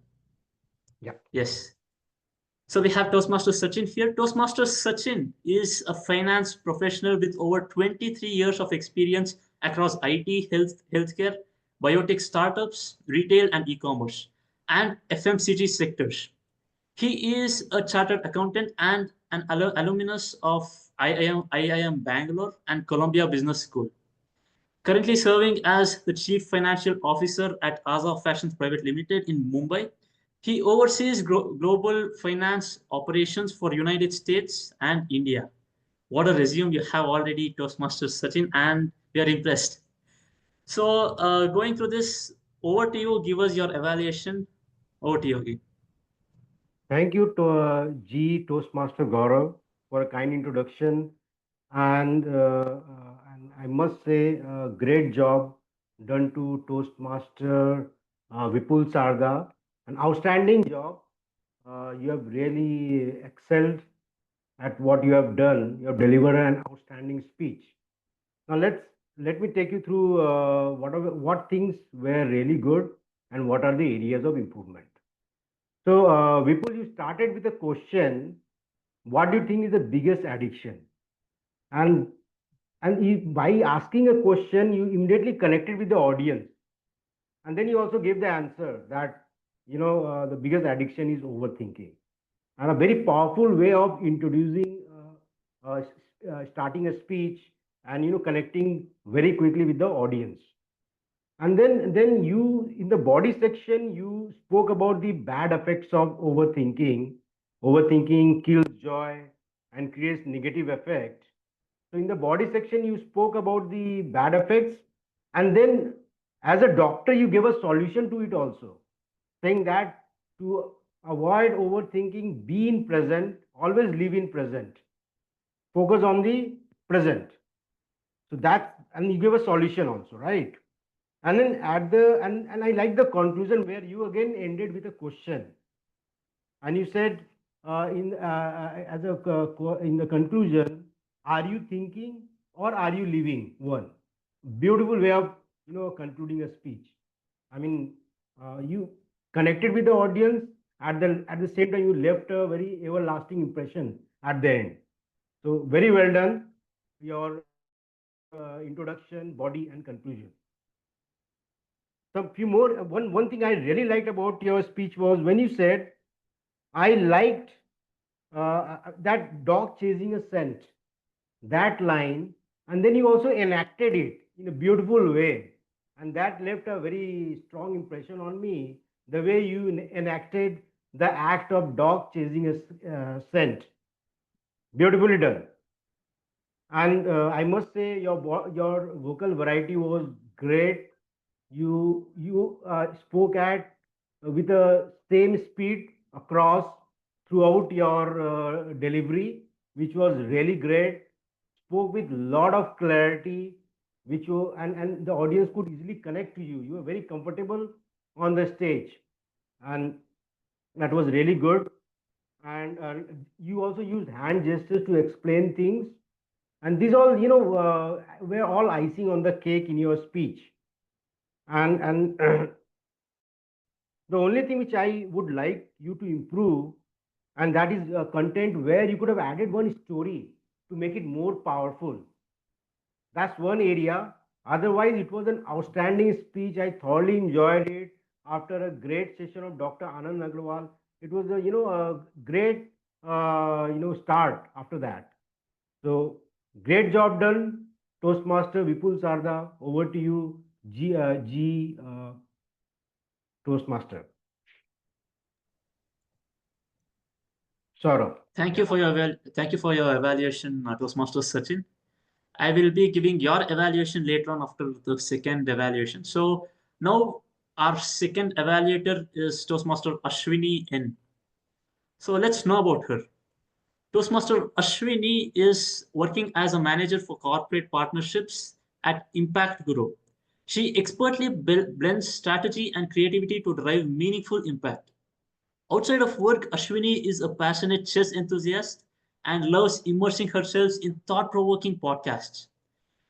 Yeah. Yes. So we have Toastmaster Sachin here. Toastmaster Sachin is a finance professional with over 23 years of experience across IT, healthcare, biotech startups, retail and e-commerce, and FMCG sectors. He is a chartered accountant and an alumnus of IIM Bangalore and Columbia Business School. Currently serving as the Chief Financial Officer at Aza Fashions Private Limited in Mumbai. He oversees global finance operations for United States and India. What a resume you have already, Toastmasters Sachin, and we are impressed. So going through this, over to you. Give us your evaluation. Over to you again. Thank you to Toastmaster Gaurav for a kind introduction, and I must say, great job done to Toastmaster Vipul Sharda. An outstanding job. You have really excelled at what you have done. You have delivered an outstanding speech. Now let me take you through what things were really good and what are the areas of improvement. So, Vipul, you started with a question. What do you think is the biggest addiction? And by asking a question, you immediately connected with the audience, and then you also gave the answer that the biggest addiction is overthinking, and a very powerful way of introducing, starting a speech, and connecting very quickly with the audience. And then you, in the body section, you spoke about the bad effects of overthinking. Overthinking kills joy and creates negative effect. So in the body section, you spoke about the bad effects, and then as a doctor, you gave a solution to it also, saying that to avoid overthinking, be in present, always live in present, focus on the present. So that, and you gave a solution also, right? And then at the and I like the conclusion where you again ended with a question, and you said in the conclusion, are you thinking or are you living? One beautiful way of concluding a speech. I mean, you connected with the audience, at the same time you left a very everlasting impression at the end. So very well done, your introduction, body, and conclusion. Some few more. One thing I really liked about your speech was when you said, I liked that dog chasing a scent, that line, and then you also enacted it in a beautiful way, and that left a very strong impression on me. The way you enacted the act of dog chasing a scent, beautifully done. And I must say your vocal variety was great. You spoke at with the same speed across throughout your delivery, which was really great. Spoke with lot of clarity, which you and the audience could easily connect to you. You were very comfortable on the stage, and that was really good. And you also used hand gestures to explain things, and these all were all icing on the cake in your speech. And the only thing which I would like you to improve, and that is content where you could have added one story to make it more powerful. That's one area. Otherwise, it was an outstanding speech. I thoroughly enjoyed it. After a great session of Dr. Anand Agrawal, it was a great start after that. So great job done, Toastmaster Vipul Sarda. Over to you, G Toastmaster. Saurabh. Thank you for your evaluation, Toastmaster Sachin. I will be giving your evaluation later on after the second evaluation. So now our second evaluator is Toastmaster Ashwini N. So let's know about her. Toastmaster Ashwini is working as a manager for corporate partnerships at Impact Guru. She expertly blends strategy and creativity to drive meaningful impact. Outside of work, Ashwini is a passionate chess enthusiast and loves immersing herself in thought-provoking podcasts.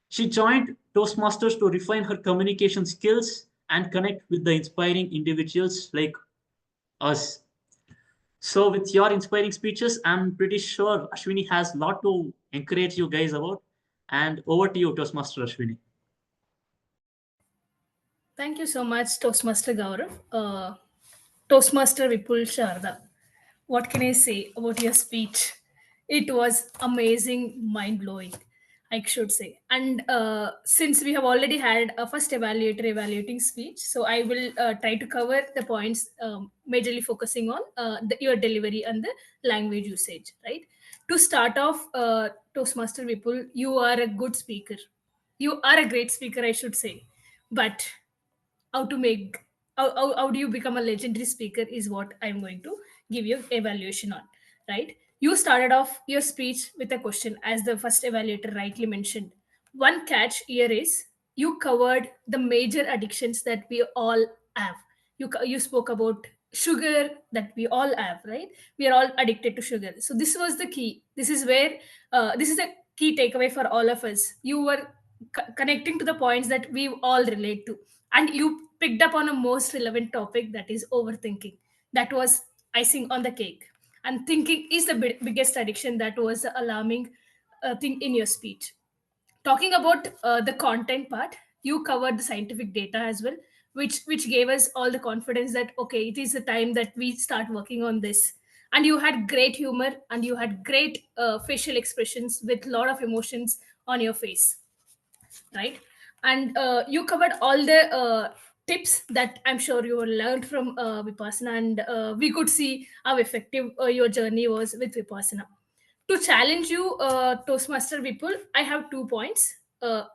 She joined Toastmasters to refine her communication skills and connect with the inspiring individuals like us. So with your inspiring speeches, I'm pretty sure Ashwini has a lot to encourage you guys about. And over to you, Toastmaster Ashwini. Thank you so much, Toastmaster Gaurav. Toastmaster Vipul Sharda. What can I say about your speech? It was amazing, mind blowing, I should say. And since we have already had a first evaluator evaluating speech, so I will try to cover the points, majorly focusing on your delivery and the language usage, right? To start off, Toastmaster Vipul, you are a good speaker. You are a great speaker, I should say. But how to make how do you become a legendary speaker is what I'm going to give you evaluation on, right? You started off your speech with a question, as the first evaluator rightly mentioned. One catch here is you covered the major addictions that we all have. You spoke about sugar that we all have, right? We are all addicted to sugar. So this was the key. This is where this is a key takeaway for all of us. You were connecting to the points that we all relate to. And you picked up on a most relevant topic, that is overthinking. That was icing on the cake. And thinking is the biggest addiction. That was the alarming thing in your speech. Talking about the content part, you covered the scientific data as well, which gave us all the confidence that okay, it is the time that we start working on this. And you had great humor, and you had great facial expressions with a lot of emotions on your face, right? And you covered all the tips that I'm sure you learned from Vipassana, and we could see how effective your journey was with Vipassana. To challenge you, Toastmaster Vipul, I have 2 points.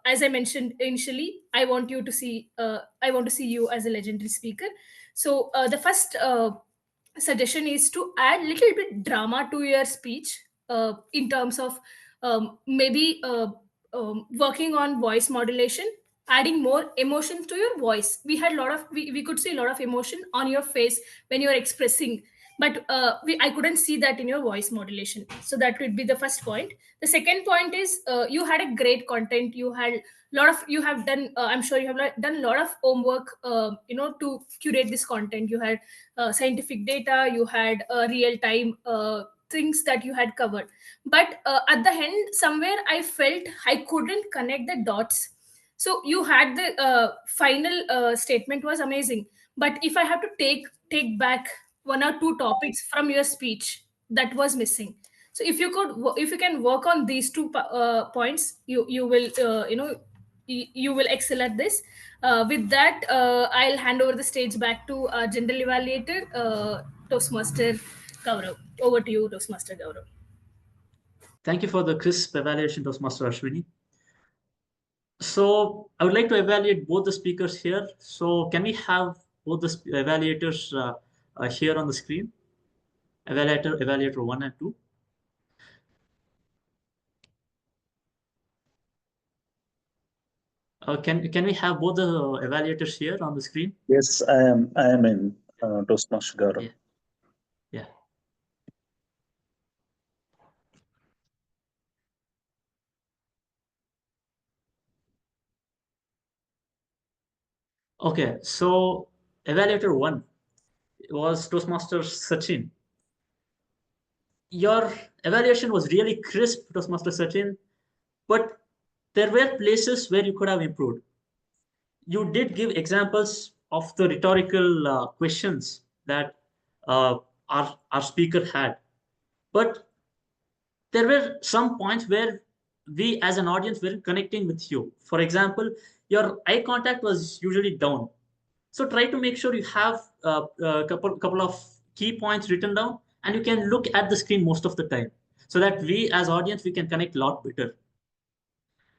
As I mentioned initially, I want to see you as a legendary speaker. So the first suggestion is to add little bit drama to your speech, in terms of maybe working on voice modulation, adding more emotion to your voice. We could see a lot of emotion on your face when you're expressing, but I couldn't see that in your voice modulation. So that would be the first point. The second point is, you had a great content. You have done, I'm sure you have done a lot of homework, to curate this content. You had scientific data, you had real time things that you had covered. But at the end, somewhere I felt I couldn't connect the dots. So you had the final statement was amazing, but if I have to take back 1 or 2 topics from your speech, that was missing. So if you can work on these two points, you will you will excel at this. With that, I'll hand over the stage back to general evaluator, Toastmaster Gaurav. Over to you, Toastmaster Gaurav. Thank you for the crisp evaluation, Toastmaster Ashwini. So I would like to evaluate both the speakers here. So can we have both the evaluators here on the screen? Evaluator 1 and 2. Can we have both the evaluators here on the screen? Yes, I am in Toastmaster Gaurav. Yeah. Okay, so evaluator 1 was Toastmaster Sachin. Your evaluation was really crisp, Toastmaster Sachin, but there were places where you could have improved. You did give examples of the rhetorical questions that our speaker had, but there were some points where we as an audience were connecting with you. For example, your eye contact was usually down. So try to make sure you have a couple of key points written down, and you can look at the screen most of the time, so that we as audience, we can connect a lot better.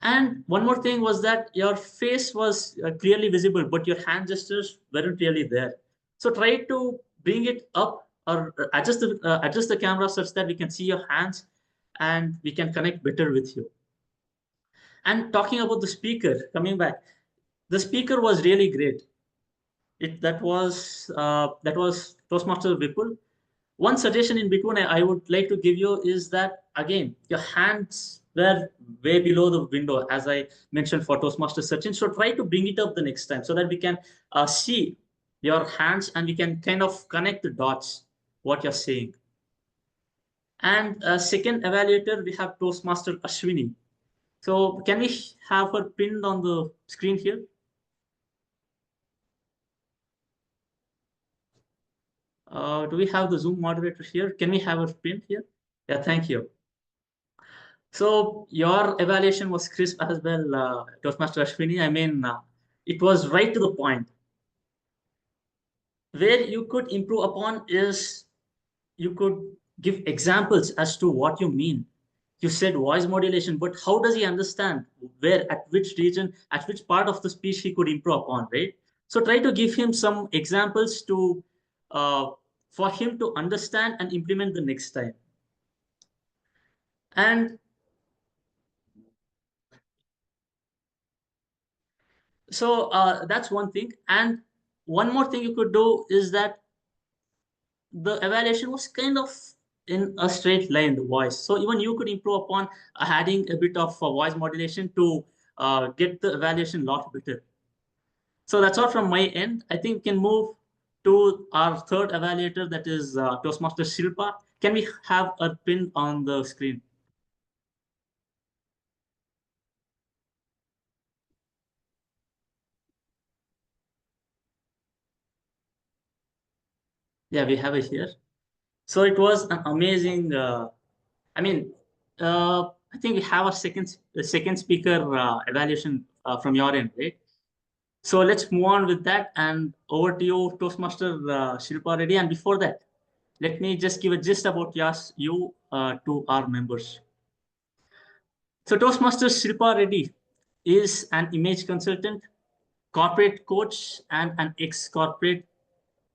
And one more thing was that your face was clearly visible, but your hand gestures weren't really there. So try to bring it up or adjust the camera such that we can see your hands and we can connect better with you. And talking about the speaker, coming back, the speaker was really great. That was Toastmaster Vipul. One suggestion in between I would like to give you is that, again, your hands were way below the window, as I mentioned for Toastmaster Sachin. So try to bring it up the next time so that we can see your hands and we can kind of connect the dots, what you're saying. And second evaluator, we have Toastmaster Ashwini. So can we have her pinned on the screen here? Do we have the Zoom moderator here? Can we have her pinned here? Yeah, thank you. So your evaluation was crisp as well, Toastmaster Ashwini. I mean, it was right to the point. Where you could improve upon is you could give examples as to what you mean. You said voice modulation, but how does he understand where, at which region, at which part of the speech he could improve upon, right? So try to give him some examples to for him to understand and implement the next time. And so that's one thing. And one more thing you could do is that the evaluation was kind of in a straight line, the voice. So even you could improve upon adding a bit of voice modulation to get the evaluation a lot better. So that's all from my end. I think we can move to our third evaluator, that is Toastmaster Shilpa. Can we have a pin on the screen? Yeah, we have it here. So it was an amazing, I think we have a second speaker evaluation from your end, right? So let's move on with that, and over to you, Toastmaster Shilpa Reddy. And before that, let me just give a gist about you to our members. So Toastmaster Shilpa Reddy is an image consultant, corporate coach, and an ex-corporate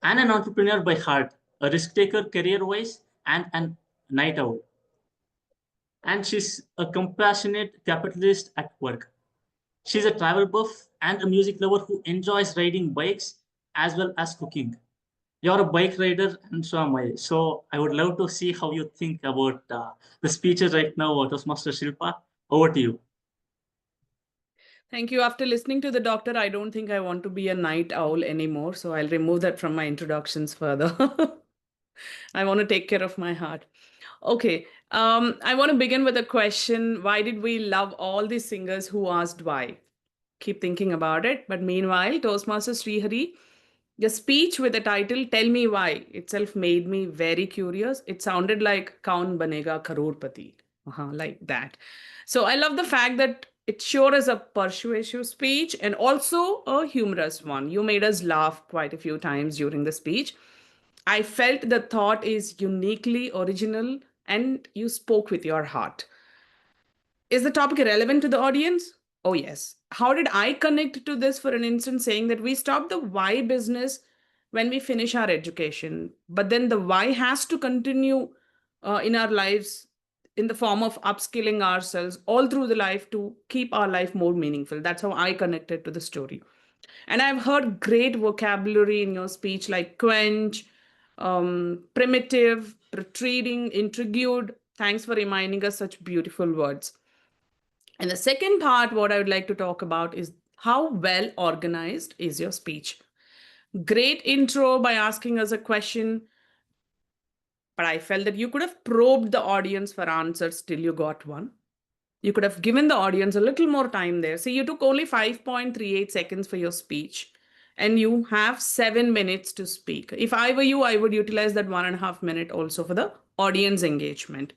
and an entrepreneur by heart, a risk taker career-wise, and a night owl. And she's a compassionate capitalist at work. She's a travel buff and a music lover who enjoys riding bikes as well as cooking. You're a bike rider, and so am I. So I would love to see how you think about the speeches right now, Toastmaster Shilpa. Over to you. Thank you. After listening to the doctor, I don't think I want to be a night owl anymore. So I'll remove that from my introductions further. I want to take care of my heart. Okay. I want to begin with a question. Why did we love all these singers who asked why? Keep thinking about it. But meanwhile, Toastmaster Sreehari, the speech with the title Tell Me Why itself made me very curious. It sounded like Kaun Banega Crorepati, like that. So I love the fact that it sure is a persuasive speech and also a humorous one. You made us laugh quite a few times during the speech. I felt the thought is uniquely original and you spoke with your heart. Is the topic relevant to the audience? Oh, yes. How did I connect to this, for an instance, saying that we stop the why business when we finish our education, but then the why has to continue in our lives in the form of upskilling ourselves all through the life to keep our life more meaningful. That's how I connected to the story. And I've heard great vocabulary in your speech like quench, primitive, retreating, intrigued. Thanks for reminding us such beautiful words. And the second part, what I would like to talk about is how well organized is your speech? Great intro by asking us a question, but I felt that you could have probed the audience for answers till you got one. You could have given the audience a little more time there. See, you took only 5.38 seconds for your speech and you have 7 minutes to speak. If I were you, I would utilize that 1.5 minute also for the audience engagement.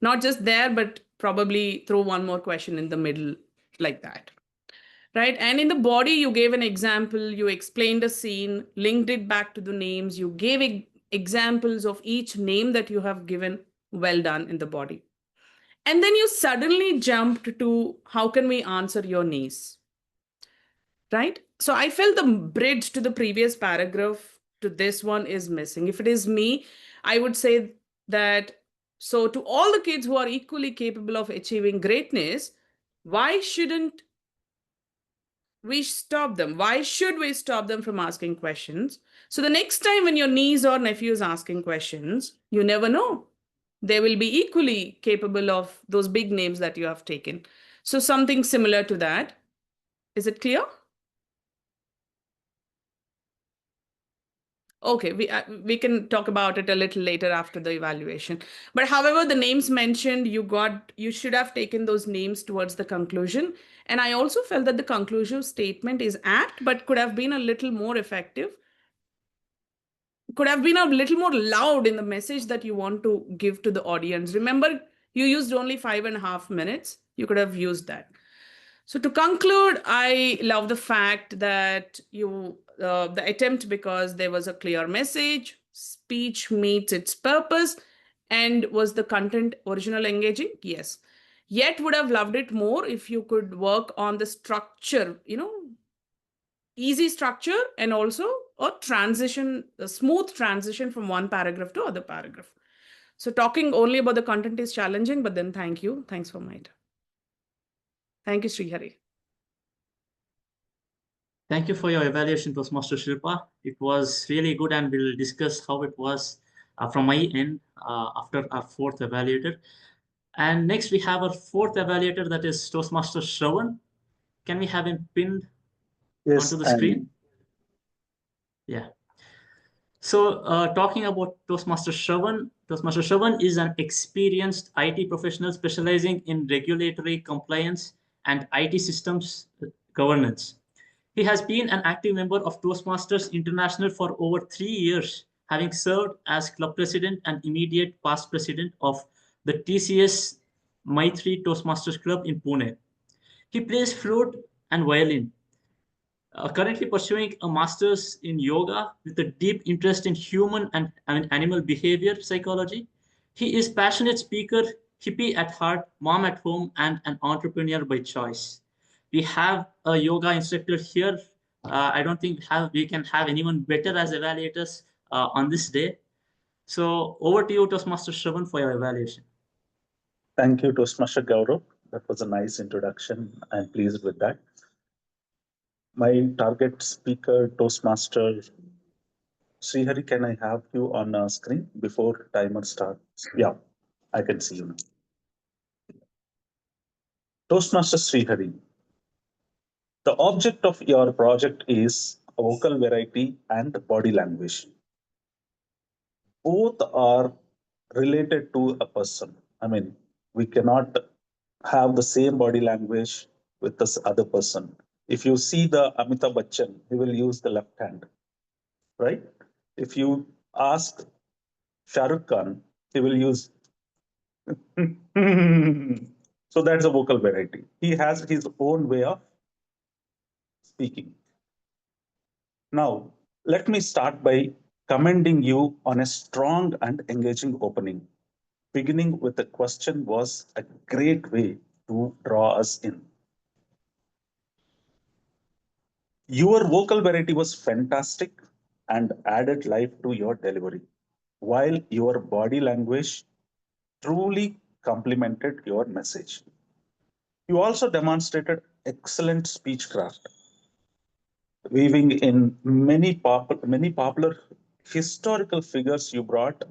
Not just there, but probably throw one more question in the middle like that. Right? And in the body, you gave an example, you explained a scene, linked it back to the names, you gave examples of each name that you have given. Well done in the body. And then you suddenly jumped to how can we answer your niece? Right? So I felt the bridge to the previous paragraph to this one is missing. If it is me, I would say that, so to all the kids who are equally capable of achieving greatness, why shouldn't we stop them? Why should we stop them from asking questions? So the next time when your niece or nephew is asking questions, you never know. They will be equally capable of those big names that you have taken. So something similar to that. Is it clear? Okay, we can talk about it a little later after the evaluation. But however, the names mentioned, you should have taken those names towards the conclusion. And I also felt that the conclusive statement is apt, but could have been a little more effective. Could have been a little more loud in the message that you want to give to the audience. Remember, you used only 5.5 minutes. You could have used that. So to conclude, I love the fact that the attempt, because there was a clear message, speech meets its purpose, and was the content original engaging? Yes. Yet would have loved it more if you could work on the structure, easy structure and also a smooth transition from one paragraph to other paragraph. So talking only about the content is challenging, but then thank you. Thanks for my time. Thank you, Sreehari. Thank you for your evaluation, Toastmaster Shilpa. It was really good, and we'll discuss how it was from my end after our fourth evaluator. And next we have our fourth evaluator, that is Toastmaster Sravan. Can we have him pinned Yes, onto the screen? Yeah. So talking about Toastmaster Sravan, Toastmaster Sravan is an experienced IT professional specializing in regulatory compliance and IT systems governance. He has been an active member of Toastmasters International for over 3 years, having served as club president and immediate past president of the TCS Maitri Toastmasters Club in Pune. He plays flute and violin, currently pursuing a master's in yoga with a deep interest in human and animal behavior psychology. He is passionate speaker, hippie at heart, mom at home, and an entrepreneur by choice. We have a yoga instructor here. I don't think we can have anyone better as evaluators on this day. So over to you, Toastmaster Sravan, for your evaluation. Thank you, Toastmaster Gaurav. That was a nice introduction. I'm pleased with that. My target speaker, Toastmaster Sreehari, can I have you on screen before timer starts? Yeah, I can see you now. Toastmaster Sreehari, the object of your project is vocal variety and body language. Both are related to a person. I mean, we cannot have the same body language with this other person. If you see the Amitabh Bachchan, he will use the left hand, right? If you ask Shah Rukh Khan, he will use. So that's a vocal variety. He has his own way of speaking. Now, let me start by commending you on a strong and engaging opening. Beginning with a question was a great way to draw us in. Your vocal variety was fantastic and added life to your delivery, while your body language truly complemented your message. You also demonstrated excellent speechcraft, weaving in many popular historical figures you brought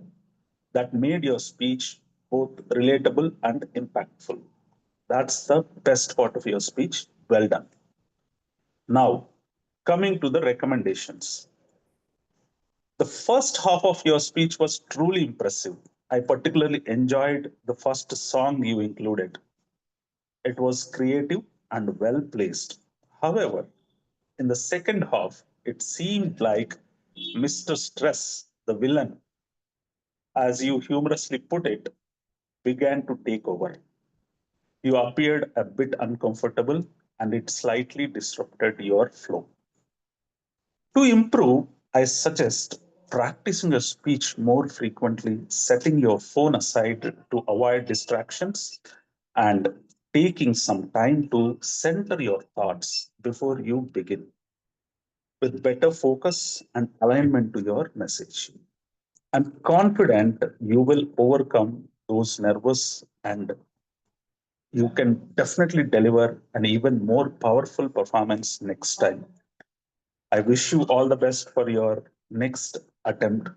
that made your speech both relatable and impactful. That's the best part of your speech. Well done. Now, coming to the recommendations. The first half of your speech was truly impressive. I particularly enjoyed the first song you included. It was creative and well placed. However, in the second half, it seemed like Mr. Stress, the villain, as you humorously put it, began to take over. You appeared a bit uncomfortable and it slightly disrupted your flow. To improve, I suggest practicing your speech more frequently, setting your phone aside to avoid distractions, and taking some time to center your thoughts before you begin with better focus and alignment to your message. I'm confident you will overcome those nervous and you can definitely deliver an even more powerful performance next time. I wish you all the best for your next attempt.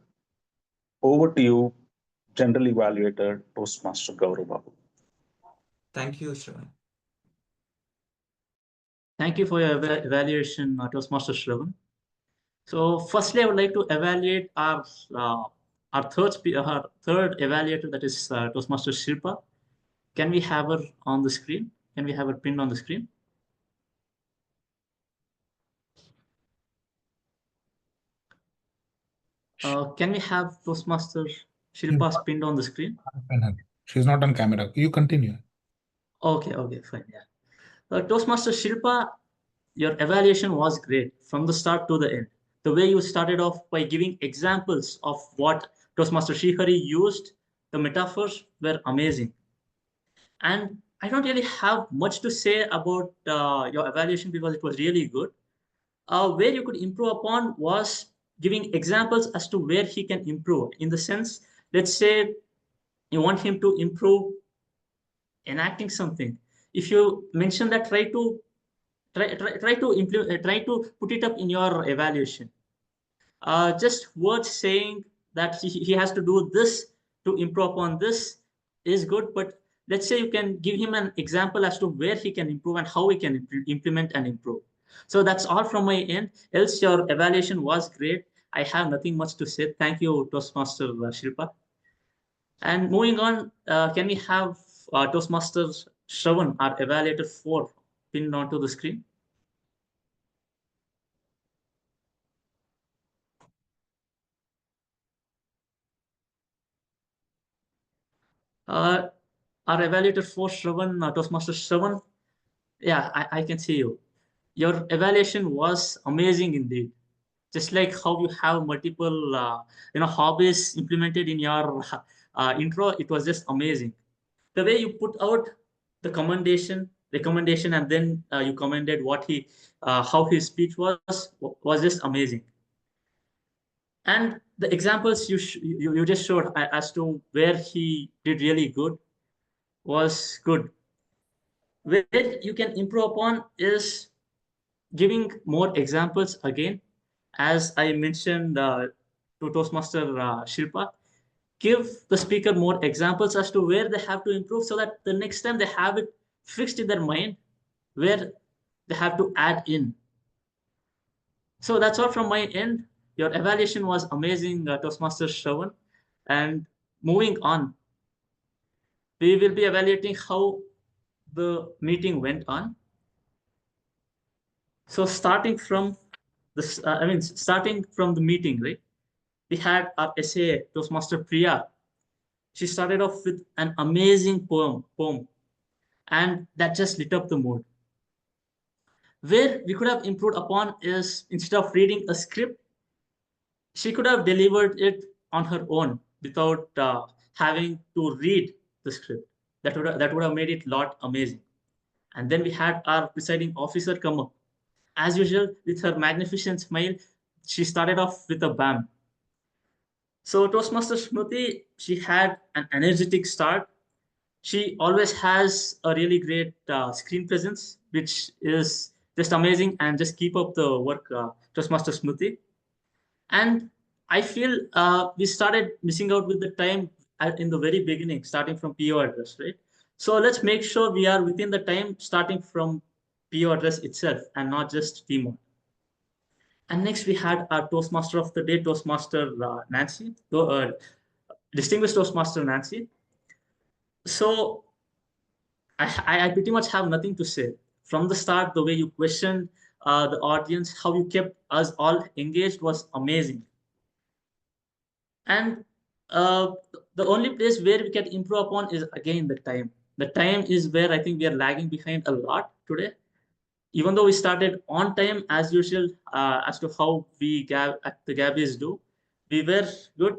Over to you, General Evaluator, Toastmaster Gaurav Babu. Thank you, Sravan. Thank you for your evaluation, Toastmaster Sravan. So firstly, I would like to evaluate our third evaluator, that is Toastmaster Shilpa. Can we have her on the screen? Can we have her pinned on the screen? Can we have Toastmaster Shilpa pinned on the screen? She's not on camera. You continue. Okay, fine, yeah. Toastmaster Shilpa, your evaluation was great from the start to the end. The way you started off by giving examples of what Toastmaster Sreehari used, the metaphors were amazing. And I don't really have much to say about your evaluation because it was really good. Where you could improve upon was giving examples as to where he can improve. In the sense, let's say you want him to improve enacting something. If you mention that, try to put it up in your evaluation. Just words saying that he has to do this to improve upon this is good, but let's say you can give him an example as to where he can improve and how he can implement and improve. So that's all from my end. Else, your evaluation was great. I have nothing much to say. Thank you, Toastmaster Shilpa. And moving on, can we have Toastmaster Sravan, our evaluator 4, pinned onto the screen? Our evaluator 4, Sravan, Toastmaster Sravan. Yeah, I can see you. Your evaluation was amazing indeed. Just like how you have multiple, hobbies implemented in your intro, it was just amazing. The way you put out the recommendation, and then you commented how his speech was just amazing. And the examples you just showed as to where he did really good was good. Where you can improve upon is giving more examples again. As I mentioned to Toastmaster Shilpa, give the speaker more examples as to where they have to improve so that the next time they have it fixed in their mind where they have to add in. So that's all from my end. Your evaluation was amazing, Toastmaster Sravan. And moving on, we will be evaluating how the meeting went on. So starting from the meeting, right? We had our essay, Toastmaster Priya. She started off with an amazing poem, and that just lit up the mood. Where we could have improved upon is, instead of reading a script, she could have delivered it on her own without having to read the script. That would have made it lot amazing. And then we had our presiding officer come up. As usual, with her magnificent smile, she started off with a bam. So Toastmaster Smruti, she had an energetic start. She always has a really great screen presence, which is just amazing, and just keep up the work, Toastmaster Smruti. And I feel we started missing out with the time in the very beginning, starting from PO address, right? So let's make sure we are within the time starting from PO address itself and not just TMOD. And next we had our Toastmaster of the day, Toastmaster Nancy, distinguished Toastmaster Nancy. So I pretty much have nothing to say. From the start, the way you questioned the audience, how you kept us all engaged was amazing. And the only place where we can improve upon is, again, the time. The time is where I think we are lagging behind a lot today. Even though we started on time as usual, as to how the Gabbys do, we were good.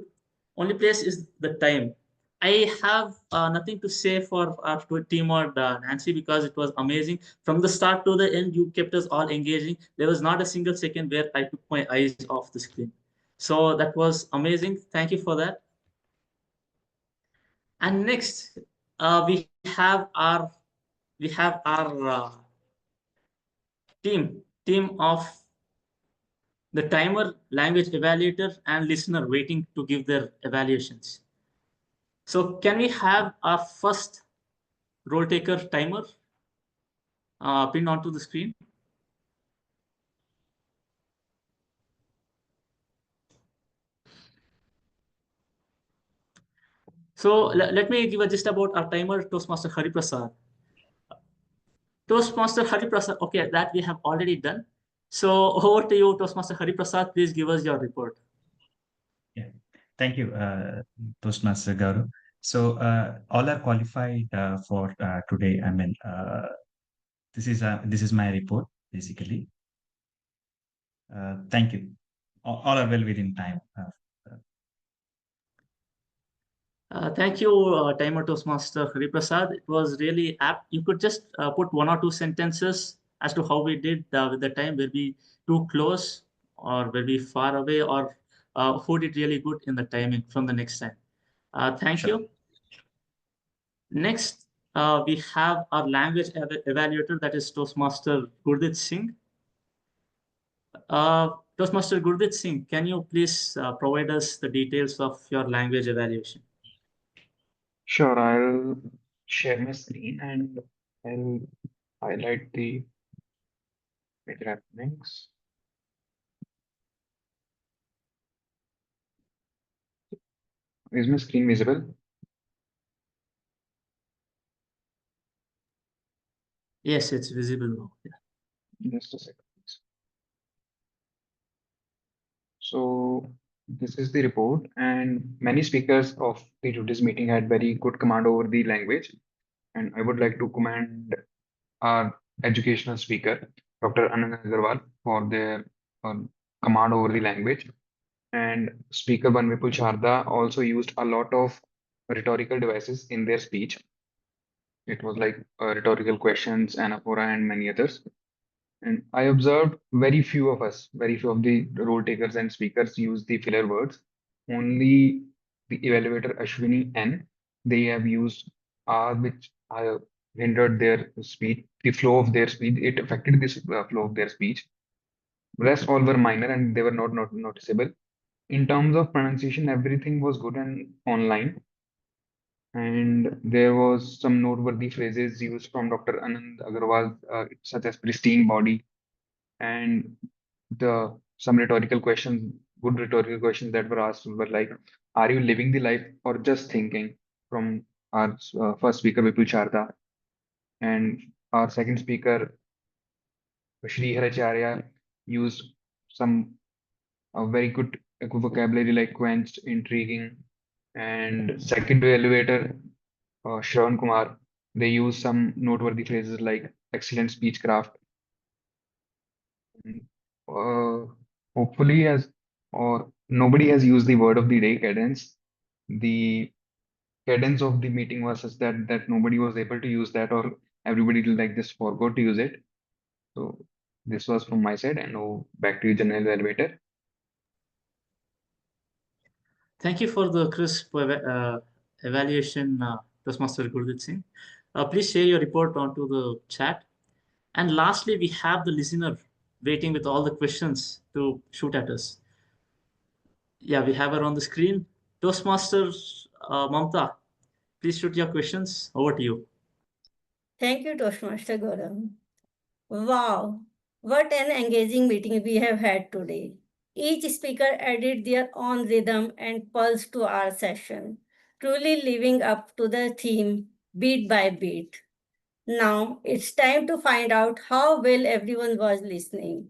Only place is the time. I have nothing to say for our team or Nancy, because it was amazing. From the start to the end, you kept us all engaging. There was not a single second where I took my eyes off the screen. So that was amazing. Thank you for that. And next, we have our team of the timer, language evaluator, and listener waiting to give their evaluations. So can we have our first role taker timer pinned onto the screen? So let me give a gist about our timer, Toastmaster Hariprasad. Toastmaster Hariprasad, okay, that we have already done. So over to you, Toastmaster Hariprasad. Please give us your report. Yeah, thank you, Toastmaster Gaurav. So all are qualified for today. I mean, this is my report basically. Thank you. All are well within time. Thank you, Timer Toastmaster Hariprasad. It was really apt. You could just put one or two sentences as to how we did with the time. Were we too close, or were we far away, or who did really good in the timing from the next time? Thank you. Next, we have our language evaluator, that is Toastmaster Gurdit Singh. Toastmaster Gurdit Singh, can you please provide us the details of your language evaluation? Sure, I'll share my screen and I'll highlight the major happenings. Is my screen visible? Yes, it's visible now. Yeah. Just a second, please. So this is the report, and many speakers of today's meeting had very good command over the language. And I would like to commend our educational speaker, Dr. Anand Agarwal, for their command over the language. And speaker one Vipul Sharda also used a lot of rhetorical devices in their speech. It was like rhetorical questions, anaphora, and many others. And I observed very few of the role takers and speakers use the filler words. Only the evaluator Ashwini N, they have used R, which hindered their speech, the flow of their speech. It affected this flow of their speech. Rest all were minor and they were not noticeable. In terms of pronunciation, everything was good and online. And there was some noteworthy phrases used from Dr. Anand Agarwal, such as pristine body, and some rhetorical questions, good rhetorical questions that were asked were like, "Are you living the life or just thinking?" From our first speaker, Vipul Sharda, and our second speaker, Sreehari Acharya, used some very good vocabulary like quenched, intriguing, and second evaluator, Shravan Kumar, they use some noteworthy phrases like excellent speechcraft. Hopefully, nobody has used the word of the day, cadence. The cadence of the meeting was such that nobody was able to use that, or everybody like this forgot to use it. So this was from my side, and now back to you, General Elevator. Thank you for the crisp evaluation, Toastmaster Gurdit Singh. Please share your report onto the chat. And lastly, we have the listener waiting with all the questions to shoot at us. Yeah, we have her on the screen. Toastmasters Mamta, please shoot your questions. Over to you. Thank you, Toastmaster Gaurav. Wow, what an engaging meeting we have had today. Each speaker added their own rhythm and pulse to our session, truly living up to the theme beat by beat. Now it's time to find out how well everyone was listening.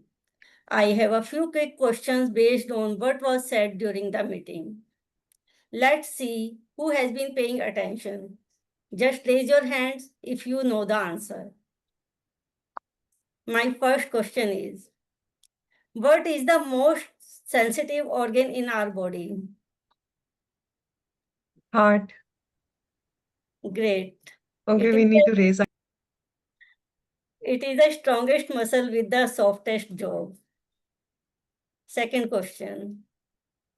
I have a few quick questions based on what was said during the meeting. Let's see who has been paying attention. Just raise your hands if you know the answer. My first question is, what is the most sensitive organ in our body? Heart. Great. Okay, we need to raise. It is the strongest muscle with the softest jaw. Second question.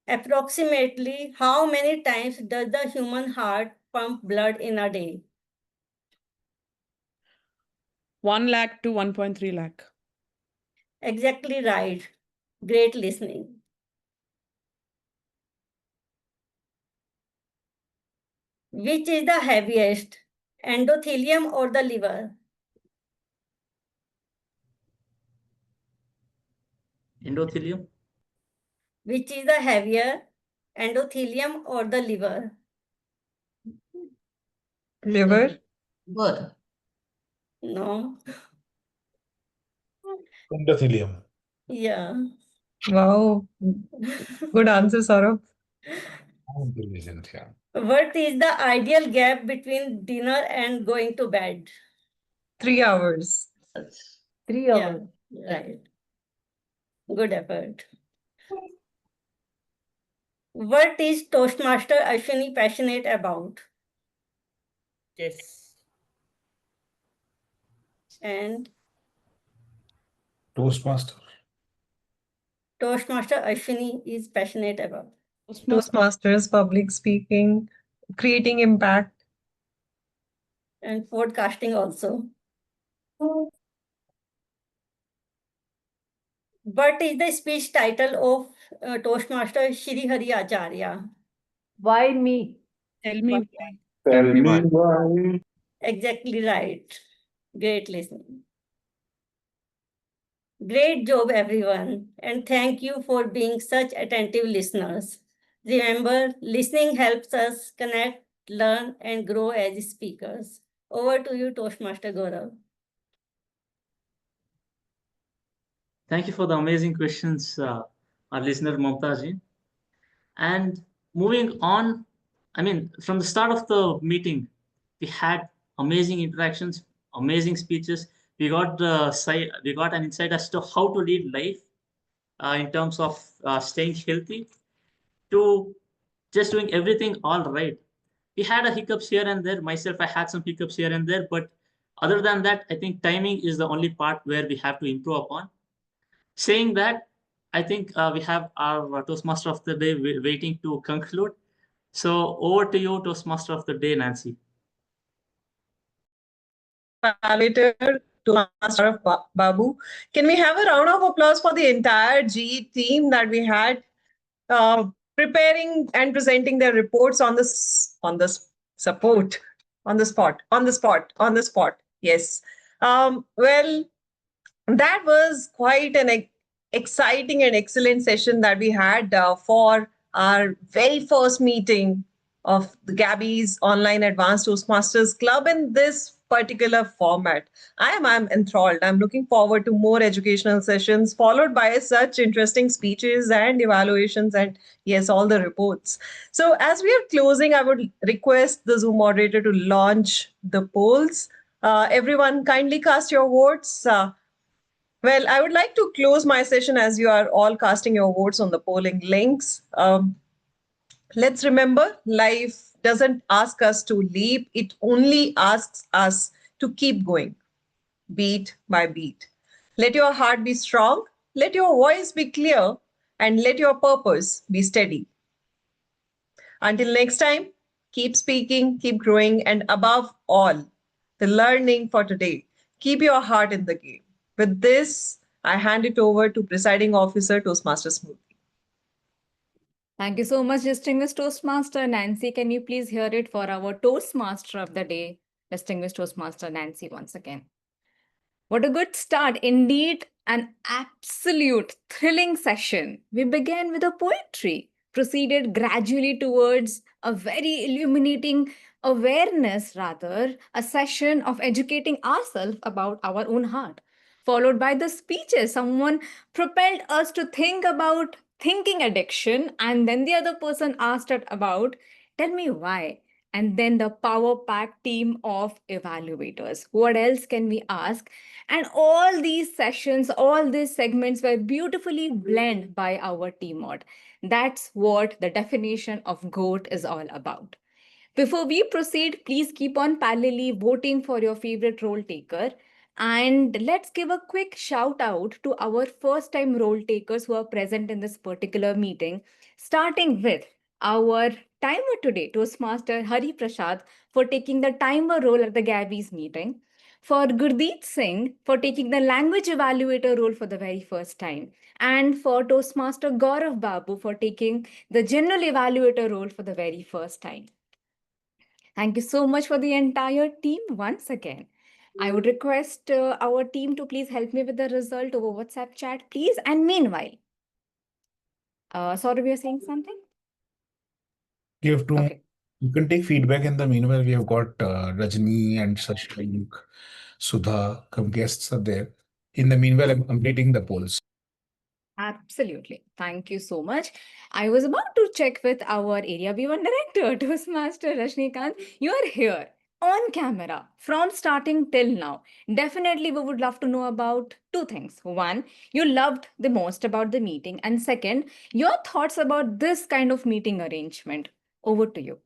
Approximately how many times does the human heart pump blood in a day? 1 lakh to 1.3 lakh. Exactly right. Great listening. Which is the heaviest, endothelium or the liver? Endothelium. Which is the heavier, endothelium or the liver? Liver. Liver. No. Endothelium. Yeah. Wow. Good answer, Saurabh. Intelligent, yeah. What is the ideal gap between dinner and going to bed? 3 hours. 3 hours. Right. Good effort. What is Toastmaster Ashwini passionate about? Yes. And Toastmaster. Toastmaster Ashwini is passionate about? Toastmasters, public speaking, creating impact. And podcasting also. What is the speech title of Toastmaster Sreehari Acharya? Why me? Tell me why. Tell me why. Exactly right. Great listening. Great job, everyone. And thank you for being such attentive listeners. Remember, listening helps us connect, learn, and grow as speakers. Over to you, Toastmaster Gaurav. Thank you for the amazing questions, our listener Mamta ji. And moving on, I mean, from the start of the meeting, we had amazing interactions, amazing speeches. We got an insight as to how to lead life in terms of staying healthy, to just doing everything all right. We had a hiccups here and there. Myself, I had some hiccups here and there, but other than that, I think timing is the only part where we have to improve upon. Saying that, I think we have our Toastmaster of the day waiting to conclude. So over to you, Toastmaster of the day, Nancy. Evaluator, Toastmaster of Babu. Can we have a round of applause for the entire GE team that we had preparing and presenting their reports on the spot. Yes. Well, that was quite an exciting and excellent session that we had for our very first meeting of the Gabbys Online Advanced Toastmasters Club in this particular format. I'm enthralled. I'm looking forward to more educational sessions followed by such interesting speeches and evaluations and yes, all the reports. So as we are closing, I would request the Zoom moderator to launch the polls. Everyone kindly cast your votes. Well, I would like to close my session as you are all casting your votes on the polling links. Let's remember, life doesn't ask us to leap, it only asks us to keep going, beat by beat. Let your heart be strong, let your voice be clear, and let your purpose be steady. Until next time, keep speaking, keep growing, and above all, the learning for today. Keep your heart in the game. With this, I hand it over to Presiding Officer Toastmaster Smruti. Thank you so much, distinguished Toastmaster Nancy. Can you please hear it for our Toastmaster of the day, distinguished Toastmaster Nancy, once again? What a good start. Indeed, an absolute thrilling session. We began with a poetry, proceeded gradually towards a very illuminating awareness, rather, a session of educating ourselves about our own heart, followed by the speeches. Someone propelled us to think about thinking addiction, and then the other person asked it about, tell me why. And then the power pack team of evaluators. What else can we ask? And all these sessions, all these segments were beautifully blended by our TMOD. That's what the definition of GOAT is all about. Before we proceed, please keep on parallelly voting for your favorite role taker. And let's give a quick shout out to our first time role takers who are present in this particular meeting, starting with our timer today, Toastmaster Hariprasad, for taking the timer role at the Gabbys meeting, for Gurdit Singh for taking the language evaluator role for the very first time, and for Toastmaster Gaurav Babu for taking the general evaluator role for the very first time. Thank you so much for the entire team once again. I would request our team to please help me with the result over WhatsApp chat, please. And meanwhile, sorry, we are saying something? You have to. Okay. You can take feedback in the meanwhile. We have got Rajni and Sachin, Sudha, come guests are there. In the meanwhile, I'm completing the polls. Absolutely. Thank you so much. I was about to check with our area B1 director, Toastmaster Rajnikant. You are here on camera from starting till now. Definitely, we would love to know about two things. One, you loved the most about the meeting. And second, your thoughts about this kind of meeting arrangement. Over to you.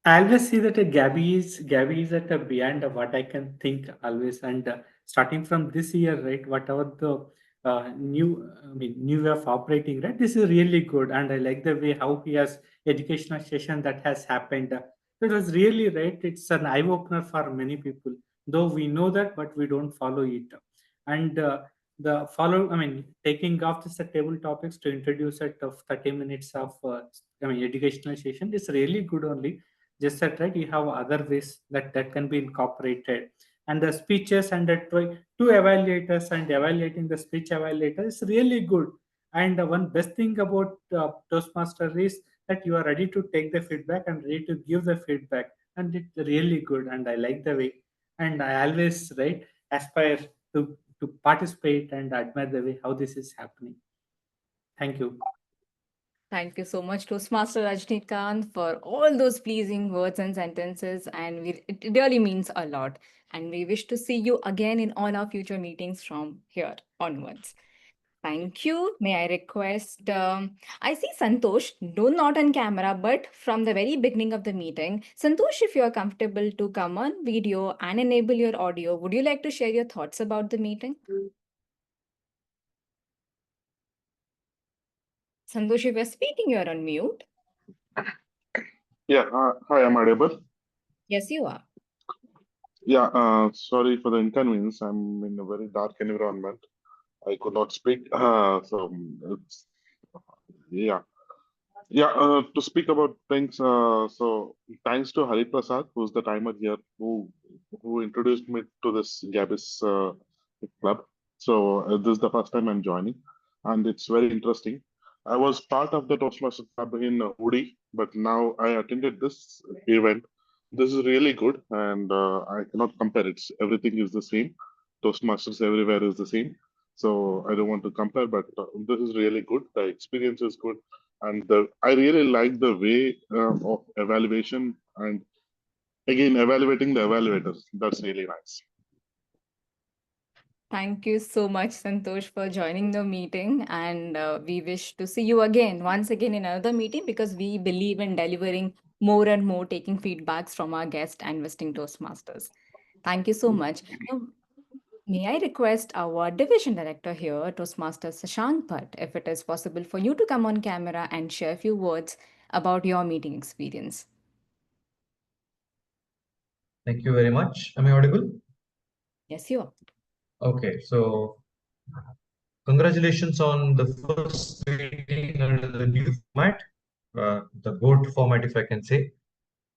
I always see that Gabby is at a beyond of what I can think always, and starting from this year, right? Whatever the new way of operating, right? This is really good, and I like the way how he has educational session that has happened. It was really right. It's an eye opener for many people, though we know that, but we don't follow it. And taking off this table topics to introduce it of 30 minutes of educational session is really good only. Just that, right? You have other ways that can be incorporated. And the speeches and the two evaluators and evaluating the speech evaluator is really good. And the one best thing about Toastmaster is that you are ready to take the feedback and ready to give the feedback. And it's really good. And I like the way. And I always, right, aspire to participate and admire the way how this is happening. Thank you. Thank you so much, Toastmaster Rajnikant, for all those pleasing words and sentences. And it really means a lot. And we wish to see you again in all our future meetings from here onwards. Thank you. May I request, I see Santosh, no, not on camera, but from the very beginning of the meeting. Santosh, if you are comfortable to come on video and enable your audio, would you like to share your thoughts about the meeting? Santosh, if you're speaking, you're on mute. Yeah, hi, am I audible? Yes, you are. Yeah, sorry for the inconvenience. I'm in a very dark environment. I could not speak. It's, yeah. To speak about things, so thanks to Hariprasad, who's the timer here, who introduced me to this Gabbys club. So this is the first time I'm joining, and it's very interesting. I was part of the Toastmasters club in Udi, but now I attended this event. This is really good, and I cannot compare it. Everything is the same. Toastmasters everywhere is the same. So I don't want to compare, but this is really good. The experience is good, and I really like the way of evaluation and again evaluating the evaluators. That's really nice. Thank you so much, Santosh, for joining the meeting. And we wish to see you again, once again in another meeting, because we believe in delivering more and more, taking feedbacks from our guests and visiting Toastmasters. Thank you so much. Now, may I request our division director here, Toastmaster Shashank Bhatt, if it is possible for you to come on camera and share a few words about your meeting experience. Thank you very much. Am I audible? Yes, you are. Okay, so congratulations on the first meeting under the new format, the GOAT format, if I can say.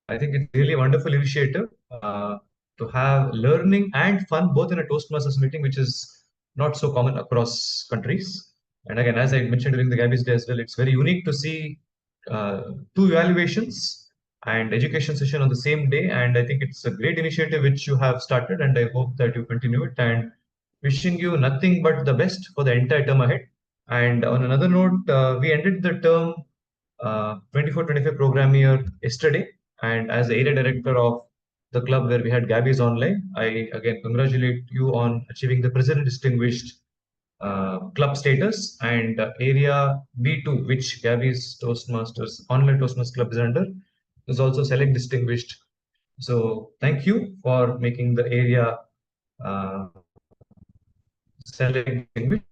I think it's really a wonderful initiative to have learning and fun both in a Toastmasters meeting, which is not so common across countries. And again, as I mentioned during the Gabbys Day as well, it's very unique to see two evaluations and education session on the same day. And I think it's a great initiative which you have started, and I hope that you continue it. And wishing you nothing but the best for the entire term ahead. And on another note, we ended the term 24-25 program year yesterday. And as the area director of the club where we had Gabbys online, I again congratulate you on achieving the President Distinguished club status, and area B2, which Gabbys Toastmasters online Toastmasters club is under, is also select distinguished. So thank you for making the area select distinguished.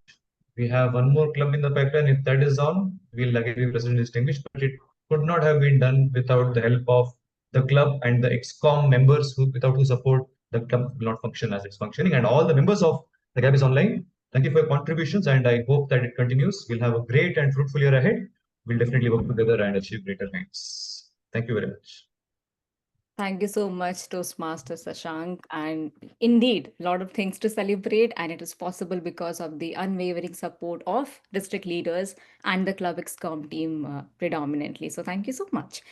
We have one more club in the pipeline. If that is on, we'll again be President distinguished, but it could not have been done without the help of the club and the EXCOM members without whose support the club will not function as it's functioning. And all the members of the Gabbys Online, thank you for your contributions, and I hope that it continues. We'll have a great and fruitful year ahead. We'll definitely work together and achieve greater heights. Thank you very much. Thank you so much, Toastmaster Shashank. And indeed, a lot of things to celebrate, and it is possible because of the unwavering support of district leaders and the Club EXCOM team predominantly. So thank you so much.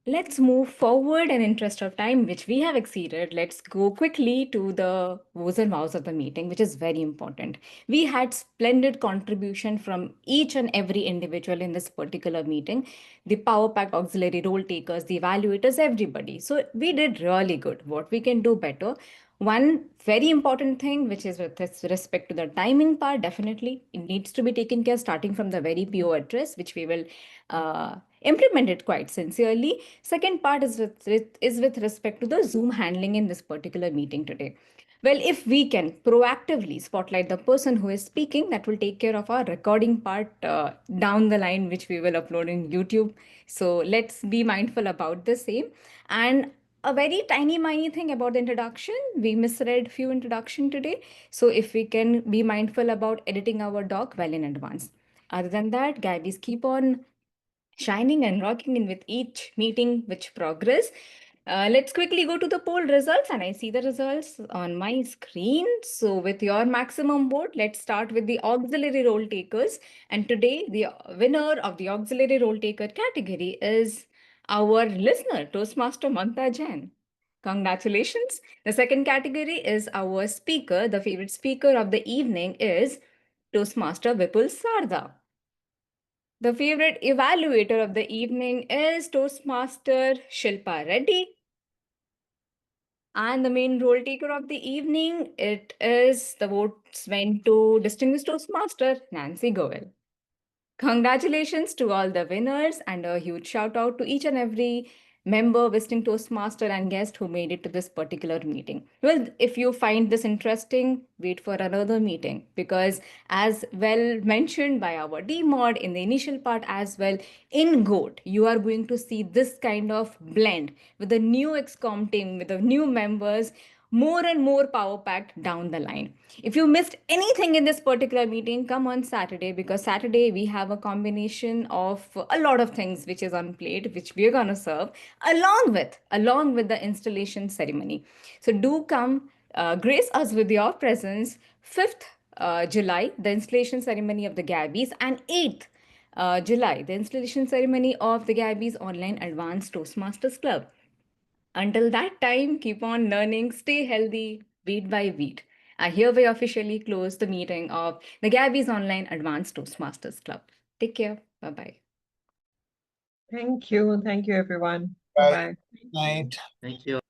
Let's move forward in interest of time, which we have exceeded. Let's go quickly to the woes and wows of the meeting, which is very important. We had splendid contribution from each and every individual in this particular meeting, the power pack auxiliary role takers, the evaluators, everybody. So we did really good. What we can do better? One very important thing, which is with respect to the timing part, definitely it needs to be taken care starting from the very PO address, which we will implement it quite sincerely. Second part is with respect to the Zoom handling in this particular meeting today. Well, if we can proactively spotlight the person who is speaking, that will take care of our recording part down the line, which we will upload in YouTube. So let's be mindful about the same. And a very tiny thing about the introduction. We misread few introduction today. So if we can be mindful about editing our doc well in advance. Other than that, Gabbys keep on shining and rocking in with each meeting which progress. Let's quickly go to the poll results, and I see the results on my screen. So with your maximum vote, let's start with the auxiliary role takers. And today, the winner of the auxiliary role taker category is our listener, Toastmaster Mamta Jain. Congratulations. The second category is our speaker. The favorite speaker of the evening is Toastmaster Vipul Sharda. The favorite evaluator of the evening is Toastmaster Shilpa Reddy. And the main role taker of the evening, the votes went to Distinguished Toastmaster Nancy Goel. Congratulations to all the winners, and a huge shout out to each and every member, visiting Toastmaster, and guest who made it to this particular meeting. Well, if you find this interesting, wait for another meeting, because as well mentioned by our TMOD in the initial part as well, in GOAT, you are going to see this kind of blend with the new XCOM team, with the new members, more and more power packed down the line. If you missed anything in this particular meeting, come on Saturday, because Saturday we have a combination of a lot of things which is on plate, which we are going to serve along with the installation ceremony. So do come, grace us with your presence. 5th July, the installation ceremony of the Gabbys, and 8th July, the installation ceremony of the Gabbys Online Advanced Toastmasters Club. Until that time, keep on learning, stay healthy, beat by beat. I hereby officially close the meeting of the Gabbys Online Advanced Toastmasters Club. Take care. Bye-bye. Thank you. Thank you, everyone. Bye. Bye-bye. Night. Thank you.